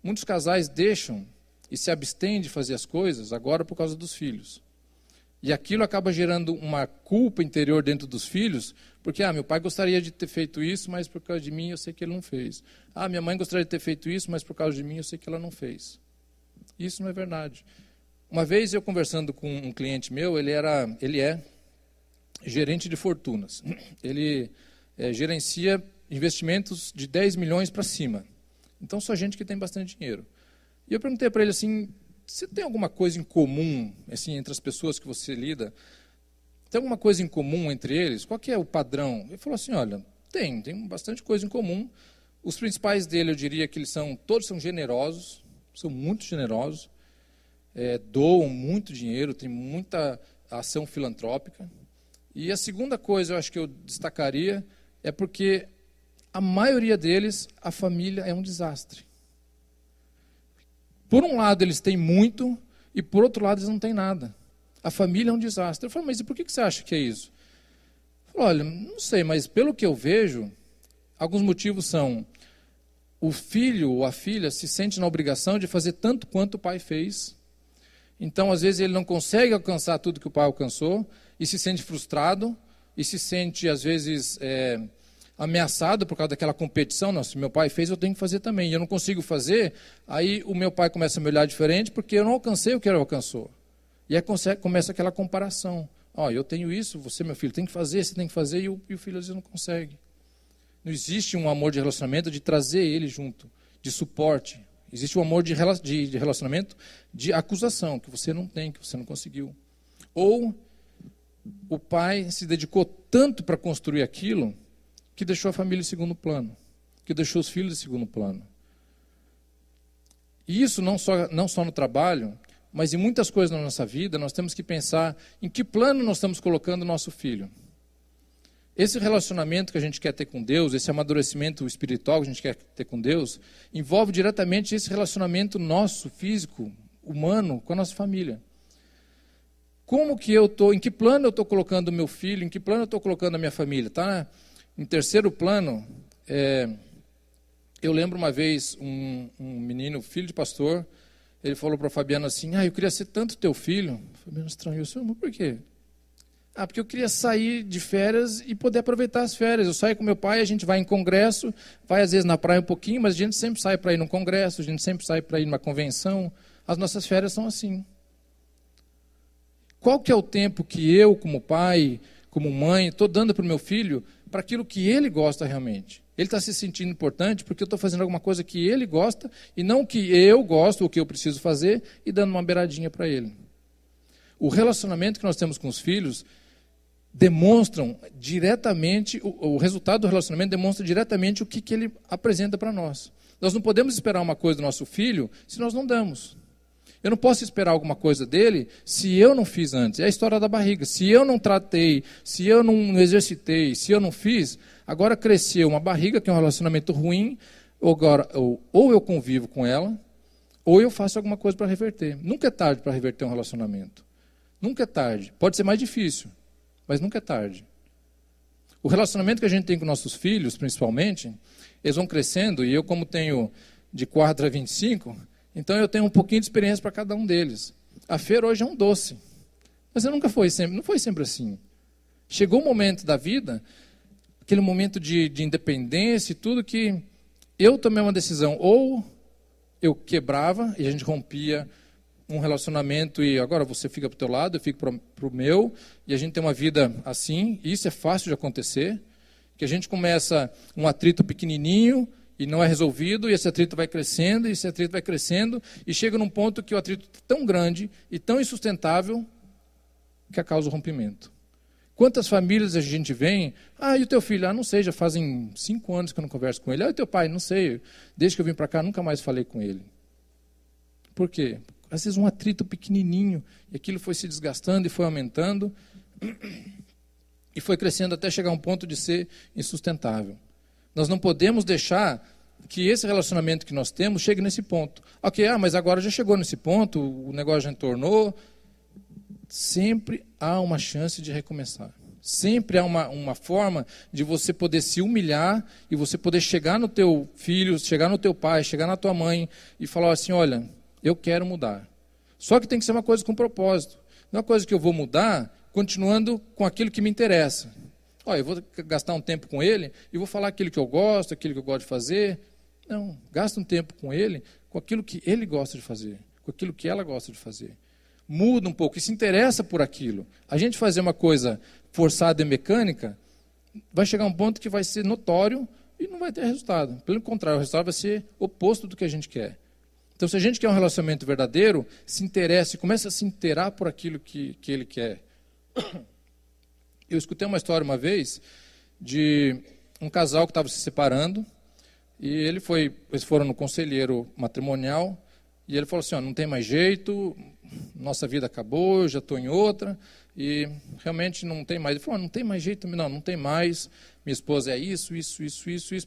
Muitos casais deixam e se abstêm de fazer as coisas agora por causa dos filhos. E aquilo acaba gerando uma culpa interior dentro dos filhos, porque, meu pai gostaria de ter feito isso, mas por causa de mim eu sei que ele não fez. Minha mãe gostaria de ter feito isso, mas por causa de mim eu sei que ela não fez. Isso não é verdade. Uma vez eu conversando com um cliente meu, ele é gerente de fortunas. Ele gerencia investimentos de 10 milhões para cima. Então, só gente que tem bastante dinheiro. E eu perguntei para ele assim, você tem alguma coisa em comum assim, entre as pessoas que você lida? Tem alguma coisa em comum entre eles? Qual que é o padrão? Ele falou assim, olha, tem bastante coisa em comum. Os principais dele, eu diria que todos são generosos, são muito generosos, doam muito dinheiro, tem muita ação filantrópica. E a segunda coisa, eu acho que eu destacaria, é porque a maioria deles, a família é um desastre. Por um lado, eles têm muito, e por outro lado, eles não têm nada. A família é um desastre. Eu falei, mas e por que você acha que é isso? Eu falei, olha, não sei, mas pelo que eu vejo, alguns motivos são, o filho ou a filha se sente na obrigação de fazer tanto quanto o pai fez. Então, às vezes, ele não consegue alcançar tudo que o pai alcançou, e se sente frustrado, e se sente, às vezes, ameaçado por causa daquela competição. Não, se meu pai fez, eu tenho que fazer também. E eu não consigo fazer, aí o meu pai começa a me olhar diferente, porque eu não alcancei o que ele alcançou. E aí começa aquela comparação. Eu tenho isso, você, meu filho, tem que fazer, você tem que fazer, e o filho às vezes não consegue. Não existe um amor de relacionamento de trazer ele junto, de suporte. Existe um amor de relacionamento de acusação, que você não tem, que você não conseguiu. Ou o pai se dedicou tanto para construir aquilo, que deixou a família em segundo plano, que deixou os filhos em segundo plano. E isso não só no trabalho, mas em muitas coisas na nossa vida, nós temos que pensar em que plano nós estamos colocando o nosso filho. Esse relacionamento que a gente quer ter com Deus, esse amadurecimento espiritual que a gente quer ter com Deus, envolve diretamente esse relacionamento nosso, físico, humano, com a nossa família. Em que plano eu estou colocando o meu filho, em que plano eu estou colocando a minha família? Tá em terceiro plano, eu lembro uma vez, um menino, filho de pastor, ele falou para a Fabiana assim, eu queria ser tanto teu filho. A Fabiana estranhou, mas por quê? Porque eu queria sair de férias e poder aproveitar as férias. Eu saio com meu pai, a gente vai em congresso, vai às vezes na praia um pouquinho, mas a gente sempre sai para ir num congresso, a gente sempre sai para ir numa convenção. As nossas férias são assim. Qual que é o tempo que eu, como pai, como mãe, estou dando para o meu filho para aquilo que ele gosta realmente? Ele está se sentindo importante porque eu estou fazendo alguma coisa que ele gosta e não o que eu gosto, o que eu preciso fazer, e dando uma beiradinha para ele. O relacionamento que nós temos com os filhos demonstram diretamente, o resultado do relacionamento demonstra diretamente o que ele apresenta para nós. Nós não podemos esperar uma coisa do nosso filho se nós não damos. Eu não posso esperar alguma coisa dele se eu não fiz antes. É a história da barriga. Se eu não tratei, se eu não exercitei, se eu não fiz, agora cresceu uma barriga, que é um relacionamento ruim, ou eu convivo com ela, ou eu faço alguma coisa para reverter. Nunca é tarde para reverter um relacionamento. Nunca é tarde. Pode ser mais difícil, mas nunca é tarde. O relacionamento que a gente tem com nossos filhos, principalmente, eles vão crescendo, e eu, como tenho de 4 a 25, então eu tenho um pouquinho de experiência para cada um deles. A Fer hoje é um doce, mas não foi sempre assim. Chegou um momento da vida, aquele momento de independência e tudo, que eu tomei uma decisão, ou eu quebrava e a gente rompia um relacionamento e agora você fica para o teu lado, eu fico para o meu, e a gente tem uma vida assim, e isso é fácil de acontecer, que a gente começa um atrito pequenininho e não é resolvido, e esse atrito vai crescendo, e esse atrito vai crescendo, e chega num ponto que o atrito é tão grande e tão insustentável que causa o rompimento. Quantas famílias a gente vem, e o teu filho? Não sei, já fazem 5 anos que eu não converso com ele. E o teu pai? Não sei, desde que eu vim para cá nunca mais falei com ele. Por quê? Às vezes um atrito pequenininho, e aquilo foi se desgastando e foi aumentando, e foi crescendo até chegar a um ponto de ser insustentável. Nós não podemos deixar que esse relacionamento que nós temos chegue nesse ponto. Ok, mas agora já chegou nesse ponto, o negócio já entornou. Sempre há uma chance de recomeçar. Sempre há uma forma de você poder se humilhar e você poder chegar no teu filho, chegar no teu pai, chegar na tua mãe e falar assim, olha, eu quero mudar. Só que tem que ser uma coisa com propósito. Não é uma coisa que eu vou mudar continuando com aquilo que me interessa. Eu vou gastar um tempo com ele e vou falar aquilo que eu gosto, aquilo que eu gosto de fazer. Não, gasta um tempo com ele, com aquilo que ele gosta de fazer, com aquilo que ela gosta de fazer. Muda um pouco e se interessa por aquilo. A gente fazer uma coisa forçada e mecânica, vai chegar um ponto que vai ser notório e não vai ter resultado. Pelo contrário, o resultado vai ser oposto do que a gente quer. Então, se a gente quer um relacionamento verdadeiro, se interesse, comece a se inteirar por aquilo que ele quer. Eu escutei uma história uma vez de um casal que estava se separando e eles foram no conselheiro matrimonial e ele falou assim, não tem mais jeito, nossa vida acabou, eu já estou em outra e realmente não tem mais. Ele falou, não tem mais jeito, não tem mais, minha esposa é isso.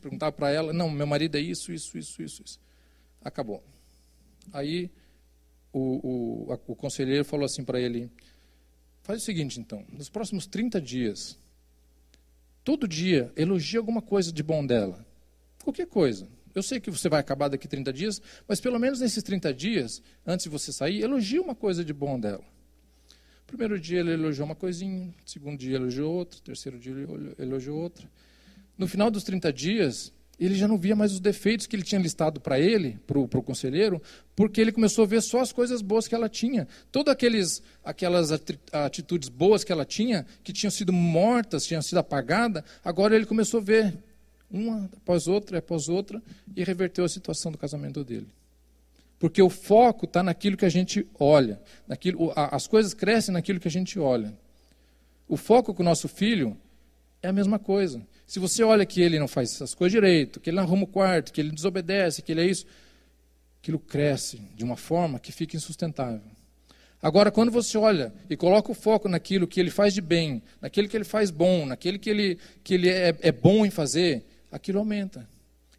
Perguntava para ela, não, meu marido é isso. Acabou. Aí o conselheiro falou assim para ele, faz o seguinte então, nos próximos 30 dias, todo dia, elogia alguma coisa de bom dela. Qualquer coisa. Eu sei que você vai acabar daqui 30 dias, mas pelo menos nesses 30 dias, antes de você sair, elogia uma coisa de bom dela. Primeiro dia ele elogiou uma coisinha, segundo dia elogiou outra, terceiro dia ele elogiou outra. No final dos 30 dias, ele já não via mais os defeitos que ele tinha listado para ele, para o conselheiro, porque ele começou a ver só as coisas boas que ela tinha. Todas aquelas atitudes boas que ela tinha, que tinham sido mortas, tinham sido apagadas, agora ele começou a ver uma após outra, e reverteu a situação do casamento dele. Porque o foco está naquilo que a gente olha. As coisas crescem naquilo que a gente olha. O foco com o nosso filho é a mesma coisa. Se você olha que ele não faz essas coisas direito, que ele não arruma o quarto, que ele desobedece, que ele é isso, aquilo cresce de uma forma que fica insustentável. Agora, quando você olha e coloca o foco naquilo que ele faz de bem, naquilo que ele faz bom, naquele que ele é bom em fazer, aquilo aumenta.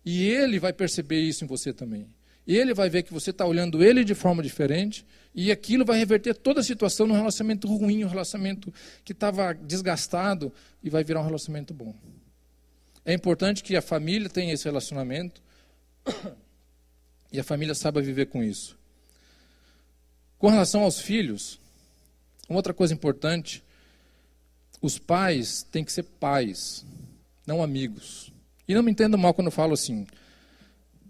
E ele vai perceber isso em você também. E ele vai ver que você está olhando ele de forma diferente, e aquilo vai reverter toda a situação num relacionamento ruim, um relacionamento que estava desgastado, e vai virar um relacionamento bom. É importante que a família tenha esse relacionamento, e a família saiba viver com isso. Com relação aos filhos, uma outra coisa importante, os pais têm que ser pais, não amigos. E não me entenda mal quando eu falo assim.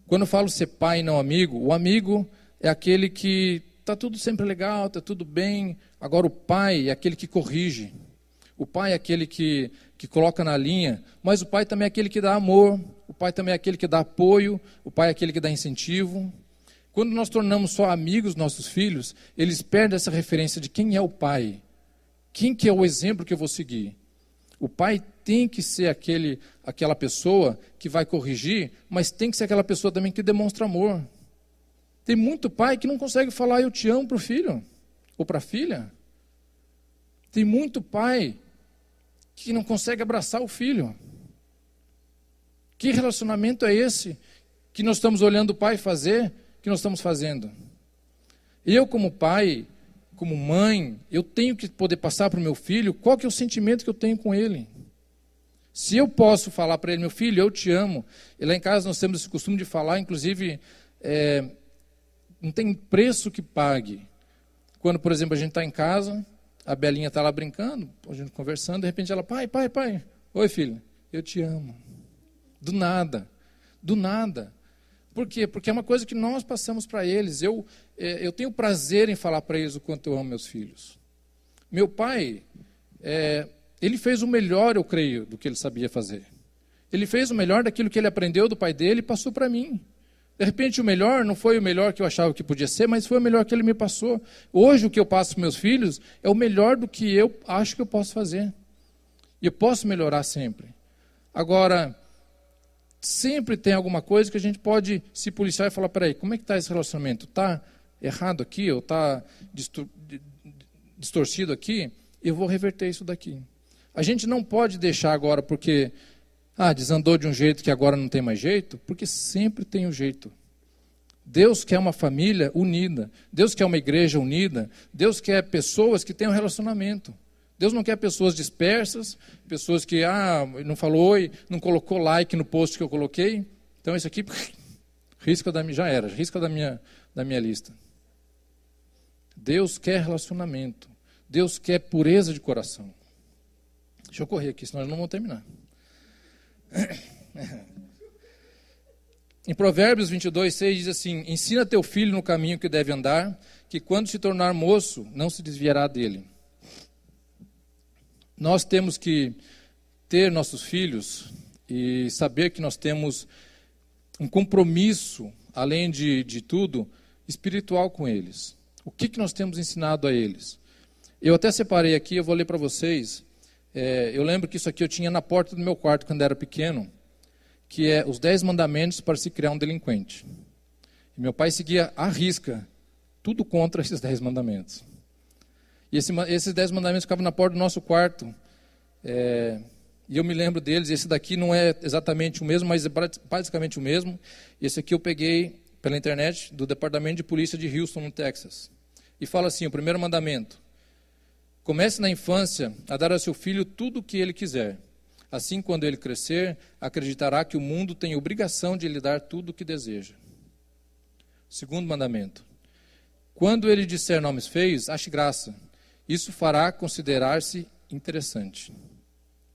Quando eu falo ser pai e não amigo, o amigo é aquele que está tudo sempre legal, está tudo bem. Agora o pai é aquele que corrige. O pai é aquele que coloca na linha. Mas o pai também é aquele que dá amor. O pai também é aquele que dá apoio. O pai é aquele que dá incentivo. Quando nós tornamos só amigos nossos filhos, eles perdem essa referência de quem é o pai. Quem que é o exemplo que eu vou seguir? O pai tem que ser aquela pessoa que vai corrigir, mas tem que ser aquela pessoa também que demonstra amor. Tem muito pai que não consegue falar eu te amo para o filho ou para a filha. Tem muito pai que não consegue abraçar o filho. Que relacionamento é esse que nós estamos olhando o pai fazer, que nós estamos fazendo? Eu, como pai, como mãe, eu tenho que poder passar para o meu filho qual que é o sentimento que eu tenho com ele. Se eu posso falar para ele, meu filho, eu te amo. E lá em casa nós temos esse costume de falar, inclusive, não tem preço que pague. Quando, por exemplo, a gente está em casa, a Belinha está lá brincando, a gente conversando, de repente ela, pai. Oi, filho, eu te amo. Do nada. Por quê? Porque é uma coisa que nós passamos para eles. Eu tenho prazer em falar para eles o quanto eu amo meus filhos. Meu pai, ele fez o melhor, eu creio, do que ele sabia fazer. Ele fez o melhor daquilo que ele aprendeu do pai dele e passou para mim. De repente o melhor não foi o melhor que eu achava que podia ser, mas foi o melhor que ele me passou. Hoje o que eu passo para meus filhos é o melhor do que eu acho que eu posso fazer. E eu posso melhorar sempre. Agora, sempre tem alguma coisa que a gente pode se policiar e falar, peraí, como é que está esse relacionamento? Está errado aqui ou está distorcido aqui? Eu vou reverter isso daqui. A gente não pode deixar agora porque desandou de um jeito que agora não tem mais jeito, porque sempre tem um jeito. Deus quer uma família unida, Deus quer uma igreja unida, Deus quer pessoas que tenham relacionamento. Deus não quer pessoas dispersas, pessoas que não falou oi, não colocou like no post que eu coloquei. Então isso aqui risca da minha lista. Deus quer relacionamento. Deus quer pureza de coração. Deixa eu correr aqui, senão nós não vamos terminar. Em Provérbios 22:6 diz assim: ensina teu filho no caminho que deve andar, que quando se tornar moço, não se desviará dele. Nós temos que ter nossos filhos e saber que nós temos um compromisso, além de tudo, espiritual com eles. O que nós temos ensinado a eles? Eu até separei aqui, eu vou ler para vocês. Eu lembro que isso aqui eu tinha na porta do meu quarto quando era pequeno, que é os 10 mandamentos para se criar um delinquente. E meu pai seguia à risca tudo contra esses 10 mandamentos. E esses 10 mandamentos ficavam na porta do nosso quarto. E eu me lembro deles. Esse daqui não é exatamente o mesmo, mas é basicamente o mesmo. Esse aqui eu peguei pela internet do Departamento de Polícia de Houston, no Texas. E fala assim, o primeiro mandamento: comece na infância a dar ao seu filho tudo o que ele quiser. Assim, quando ele crescer, acreditará que o mundo tem obrigação de lhe dar tudo o que deseja. Segundo mandamento: quando ele disser nomes feios, ache graça. Isso fará considerar-se interessante.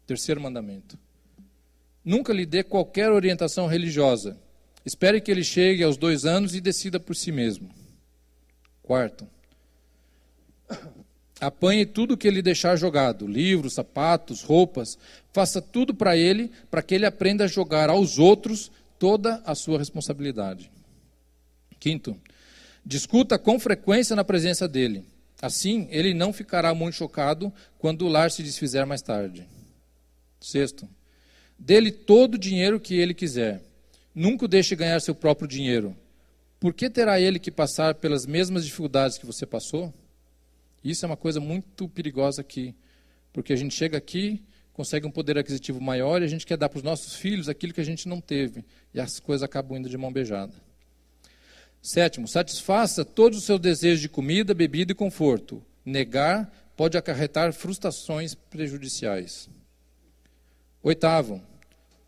Terceiro mandamento: nunca lhe dê qualquer orientação religiosa. Espere que ele chegue aos 2 anos e decida por si mesmo. Quarto: apanhe tudo que ele deixar jogado, livros, sapatos, roupas, faça tudo para ele, para que ele aprenda a jogar aos outros toda a sua responsabilidade. Quinto: discuta com frequência na presença dele. Assim, ele não ficará muito chocado quando o lar se desfizer mais tarde. Sexto: dê-lhe todo o dinheiro que ele quiser. Nunca o deixe ganhar seu próprio dinheiro. Por que terá ele que passar pelas mesmas dificuldades que você passou? Isso é uma coisa muito perigosa aqui, porque a gente chega aqui, consegue um poder aquisitivo maior e a gente quer dar para os nossos filhos aquilo que a gente não teve. E as coisas acabam indo de mão beijada. Sétimo: satisfaça todos os seus desejos de comida, bebida e conforto. Negar pode acarretar frustrações prejudiciais. Oitavo: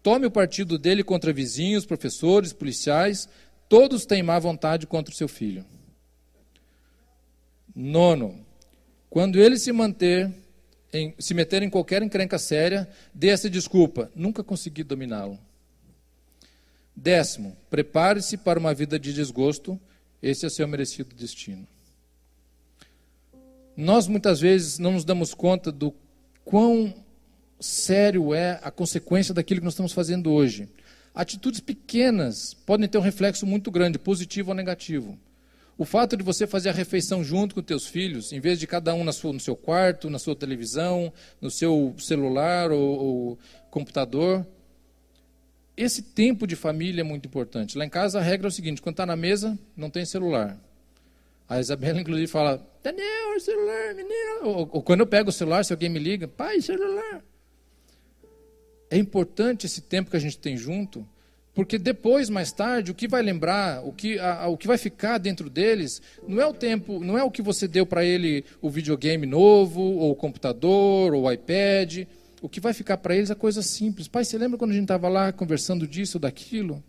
tome o partido dele contra vizinhos, professores, policiais. Todos têm má vontade contra o seu filho. Nono: quando ele se meter em qualquer encrenca séria, dê essa desculpa: nunca consegui dominá-lo. 10º: prepare-se para uma vida de desgosto, esse é seu merecido destino. Nós muitas vezes não nos damos conta do quão sério é a consequência daquilo que nós estamos fazendo hoje. Atitudes pequenas podem ter um reflexo muito grande, positivo ou negativo. O fato de você fazer a refeição junto com teus filhos, em vez de cada um no seu quarto, na sua televisão, no seu celular ou computador, esse tempo de família é muito importante. Lá em casa a regra é o seguinte: quando está na mesa, não tem celular. A Isabela, inclusive, fala: Daniel, celular, menino. Ou quando eu pego o celular, se alguém me liga: pai, celular. É importante esse tempo que a gente tem junto, porque depois, mais tarde, o que vai lembrar, o que vai ficar dentro deles, não é o tempo, não é o que você deu para ele, o videogame novo, ou o computador, ou o iPad. O que vai ficar para eles é coisa simples. Pai, você lembra quando a gente estava lá conversando disso ou daquilo?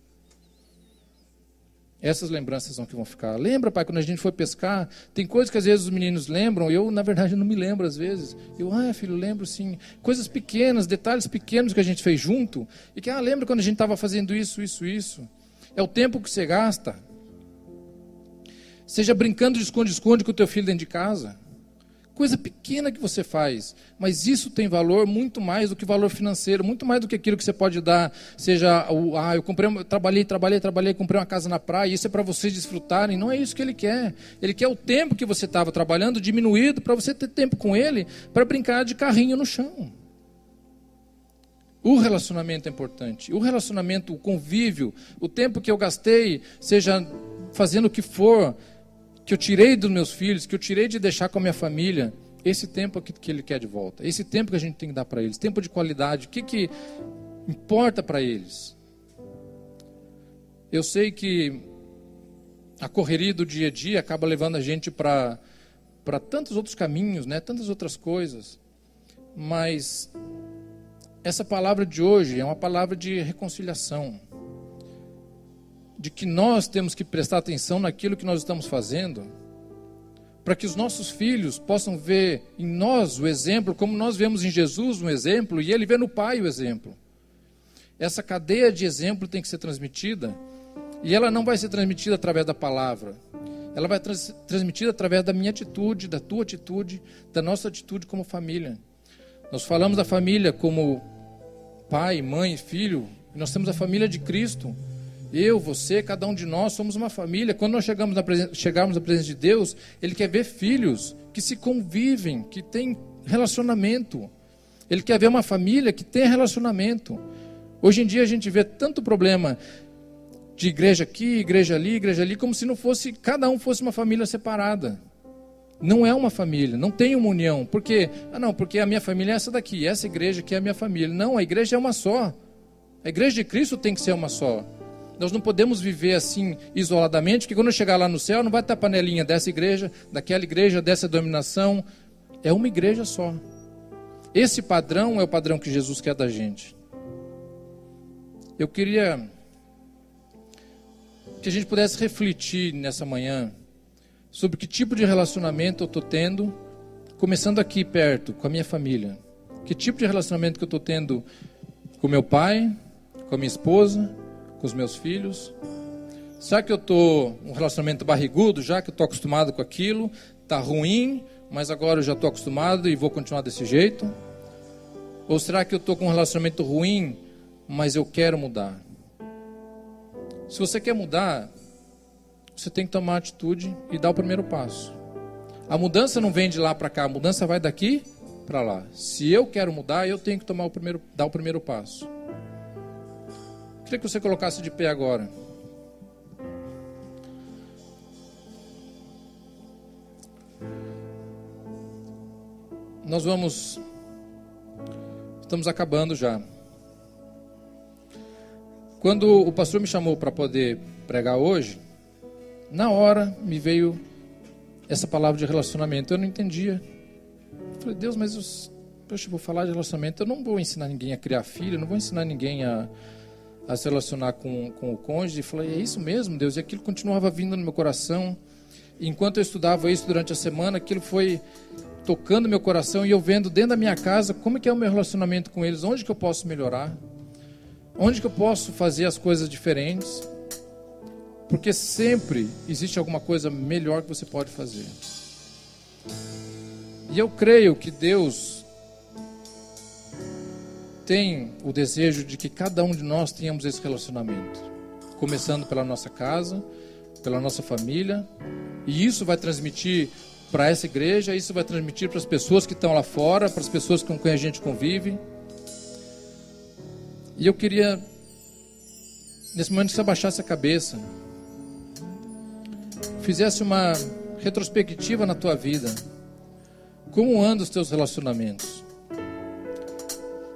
Essas lembranças são que vão ficar. Lembra, pai, quando a gente foi pescar? Tem coisas que às vezes os meninos lembram, eu, na verdade, não me lembro às vezes. Eu, filho, lembro sim. Coisas pequenas, detalhes pequenos que a gente fez junto. E que, lembra quando a gente estava fazendo isso. É o tempo que você gasta. Seja brincando de esconde-esconde com o teu filho dentro de casa. Coisa pequena que você faz, mas isso tem valor muito mais do que valor financeiro, muito mais do que aquilo que você pode dar, seja, eu trabalhei, comprei uma casa na praia, isso é para vocês desfrutarem. Não é isso que ele quer. Ele quer o tempo que você estava trabalhando diminuído, para você ter tempo com ele, para brincar de carrinho no chão. O relacionamento é importante, o relacionamento, o convívio, o tempo que eu gastei, seja fazendo o que for, que eu tirei dos meus filhos, que eu tirei de deixar com a minha família, esse tempo que ele quer de volta, esse tempo que a gente tem que dar para eles, tempo de qualidade, o que importa para eles. Eu sei que a correria do dia a dia acaba levando a gente para tantos outros caminhos, né? Tantas outras coisas, mas essa palavra de hoje é uma palavra de reconciliação, de que nós temos que prestar atenção naquilo que nós estamos fazendo, para que os nossos filhos possam ver em nós o exemplo, como nós vemos em Jesus um exemplo, e ele vê no Pai o exemplo. Essa cadeia de exemplo tem que ser transmitida, e ela não vai ser transmitida através da palavra, ela vai ser transmitida através da minha atitude, da tua atitude, da nossa atitude como família. Nós falamos da família como pai, mãe, filho, e nós temos a família de Cristo. Eu, você, cada um de nós somos uma família. Quando nós chegarmos na presença de Deus, Ele quer ver filhos que se convivem, que têm relacionamento. Ele quer ver uma família que tem relacionamento. Hoje em dia a gente vê tanto problema de igreja aqui, igreja ali, como se não fosse, cada um fosse uma família separada. Não é uma família, não tem uma união. Por quê? Porque a minha família é essa daqui, essa igreja aqui é a minha família. Não, a igreja é uma só. A igreja de Cristo tem que ser uma só. Nós não podemos viver assim isoladamente, porque quando eu chegar lá no céu não vai ter panelinha dessa igreja, daquela igreja, dessa denominação. É uma igreja só. Esse padrão é o padrão que Jesus quer da gente. Eu queria que a gente pudesse refletir nessa manhã sobre que tipo de relacionamento eu estou tendo, começando aqui perto, com a minha família. Que tipo de relacionamento que eu estou tendo com meu pai, com a minha esposa, com os meus filhos? Será que eu estou um relacionamento barrigudo, já que eu estou acostumado com aquilo, está ruim, mas agora eu já estou acostumado e vou continuar desse jeito? Ou será que eu estou com um relacionamento ruim, mas eu quero mudar? Se você quer mudar, você tem que tomar atitude e dar o primeiro passo. A mudança não vem de lá para cá, a mudança vai daqui para lá. Se eu quero mudar, eu tenho que dar o primeiro passo. Queria que você colocasse de pé agora. Estamos acabando já. Quando o pastor me chamou para poder pregar hoje, na hora me veio essa palavra de relacionamento. Eu não entendia. Eu falei, Deus, mas eu vou falar de relacionamento. Eu não vou ensinar ninguém a criar filho, não vou ensinar ninguém a se relacionar com o cônjuge. E falei, é isso mesmo, Deus? E aquilo continuava vindo no meu coração. E enquanto eu estudava isso durante a semana, aquilo foi tocando meu coração e eu vendo dentro da minha casa como é que é o meu relacionamento com eles, onde que eu posso melhorar, onde que eu posso fazer as coisas diferentes, porque sempre existe alguma coisa melhor que você pode fazer. E eu creio que Deus tem o desejo de que cada um de nós tenhamos esse relacionamento, começando pela nossa casa, pela nossa família, e isso vai transmitir para essa igreja, isso vai transmitir para as pessoas que estão lá fora, para as pessoas com quem a gente convive. E eu queria nesse momento você abaixasse a cabeça, fizesse uma retrospectiva na tua vida. Como andam os teus relacionamentos?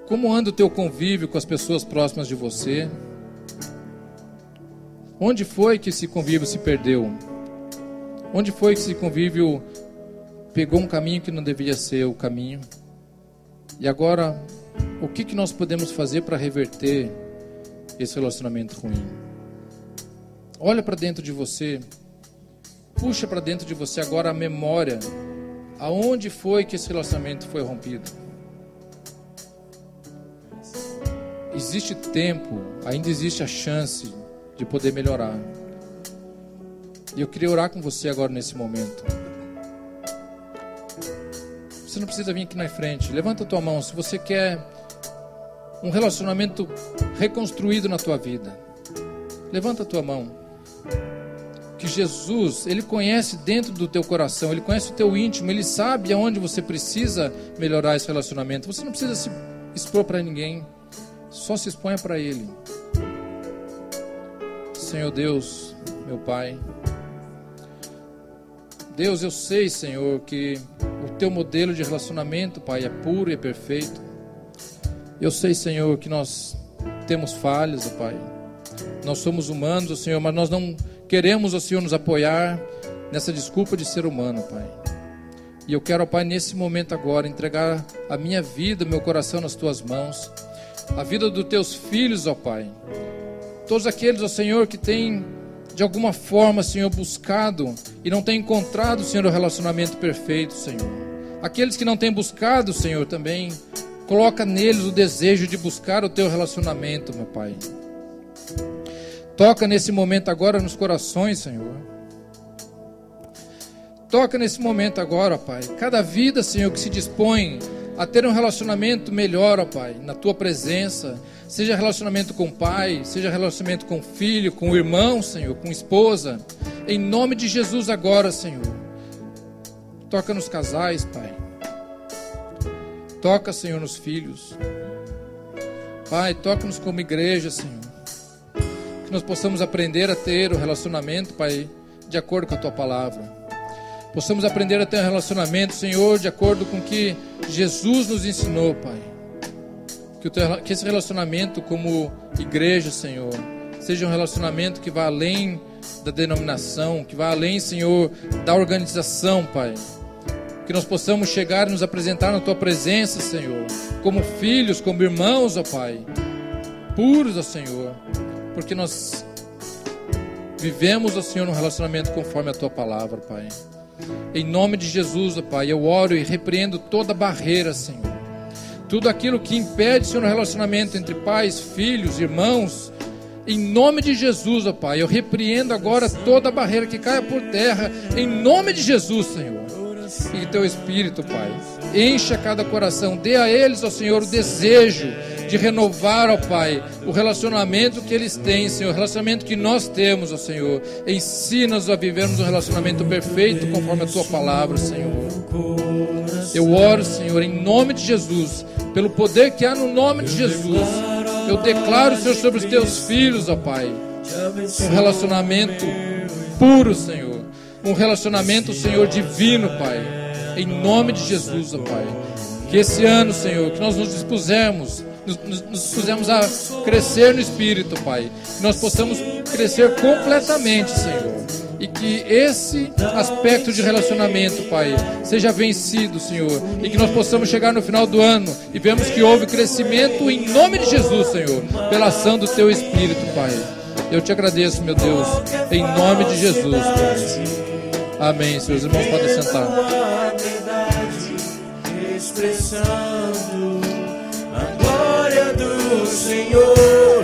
Como anda o teu convívio com as pessoas próximas de você? Onde foi que esse convívio se perdeu? Onde foi que esse convívio pegou um caminho que não deveria ser o caminho? E agora, o que nós podemos fazer para reverter esse relacionamento ruim? Olha para dentro de você. Puxa para dentro de você agora a memória. Aonde foi que esse relacionamento foi rompido? Existe tempo, ainda existe a chance de poder melhorar. E eu queria orar com você agora nesse momento. Você não precisa vir aqui na frente. Levanta a tua mão se você quer um relacionamento reconstruído na tua vida. Levanta a tua mão. Que Jesus, Ele conhece dentro do teu coração, Ele conhece o teu íntimo, Ele sabe aonde você precisa melhorar esse relacionamento. Você não precisa se expor para ninguém, só se exponha para Ele. Senhor Deus, meu Pai, Deus, eu sei, Senhor, que o teu modelo de relacionamento, Pai, é puro e é perfeito. Eu sei, Senhor, que nós temos falhas, ó Pai. Nós somos humanos, ó Senhor, mas nós não queremos, ó Senhor, nos apoiar nessa desculpa de ser humano, Pai. E eu quero, ó Pai, nesse momento agora, entregar a minha vida, meu coração nas tuas mãos, a vida dos teus filhos, ó Pai. Todos aqueles, ó Senhor, que têm, de alguma forma, Senhor, buscado e não têm encontrado, Senhor, o relacionamento perfeito, Senhor. Aqueles que não têm buscado, Senhor, também, coloca neles o desejo de buscar o teu relacionamento, meu Pai. Toca nesse momento agora nos corações, Senhor. Toca nesse momento agora, Pai. Cada vida, Senhor, que se dispõe a ter um relacionamento melhor, ó Pai, na Tua presença. Seja relacionamento com o pai, seja relacionamento com o filho, com o irmão, Senhor, com a esposa. Em nome de Jesus agora, Senhor. Toca nos casais, Pai. Toca, Senhor, nos filhos. Pai, toca-nos como igreja, Senhor. Que nós possamos aprender a ter o relacionamento, Pai, de acordo com a Tua palavra. Possamos aprender a ter um relacionamento, Senhor, de acordo com o que Jesus nos ensinou, Pai. Que esse relacionamento como igreja, Senhor, seja um relacionamento que vá além da denominação, que vá além, Senhor, da organização, Pai. Que nós possamos chegar e nos apresentar na Tua presença, Senhor, como filhos, como irmãos, ó Pai, puros, ó Senhor, porque nós vivemos, ó Senhor, um relacionamento conforme a Tua palavra, Pai. Em nome de Jesus, ó Pai, eu oro e repreendo toda barreira, Senhor. Tudo aquilo que impede, Senhor, o relacionamento entre pais, filhos, irmãos. Em nome de Jesus, ó Pai, eu repreendo agora toda barreira que caia por terra. Em nome de Jesus, Senhor. E Teu Espírito, Pai, encha cada coração. Dê a eles, ó Senhor, o desejo de renovar, ó Pai, o relacionamento que eles têm, Senhor, o relacionamento que nós temos, ó Senhor. Ensina-nos a vivermos um relacionamento perfeito conforme a Tua palavra, Senhor. Eu oro, Senhor, em nome de Jesus, pelo poder que há no nome de Jesus. Eu declaro, Senhor, sobre os Teus filhos, ó Pai, um relacionamento puro, Senhor. Um relacionamento, Senhor, divino, Pai. Em nome de Jesus, ó Pai. Que esse ano, Senhor, que nós nos dispusemos a crescer no Espírito, Pai. Que nós possamos crescer completamente, Senhor. E que esse aspecto de relacionamento, Pai, seja vencido, Senhor. E que nós possamos chegar no final do ano e vemos que houve crescimento em nome de Jesus, Senhor. Pela ação do Teu Espírito, Pai. Eu Te agradeço, meu Deus. Em nome de Jesus, Pai. Amém. Seus irmãos podem sentar. Expressando a glória do Senhor.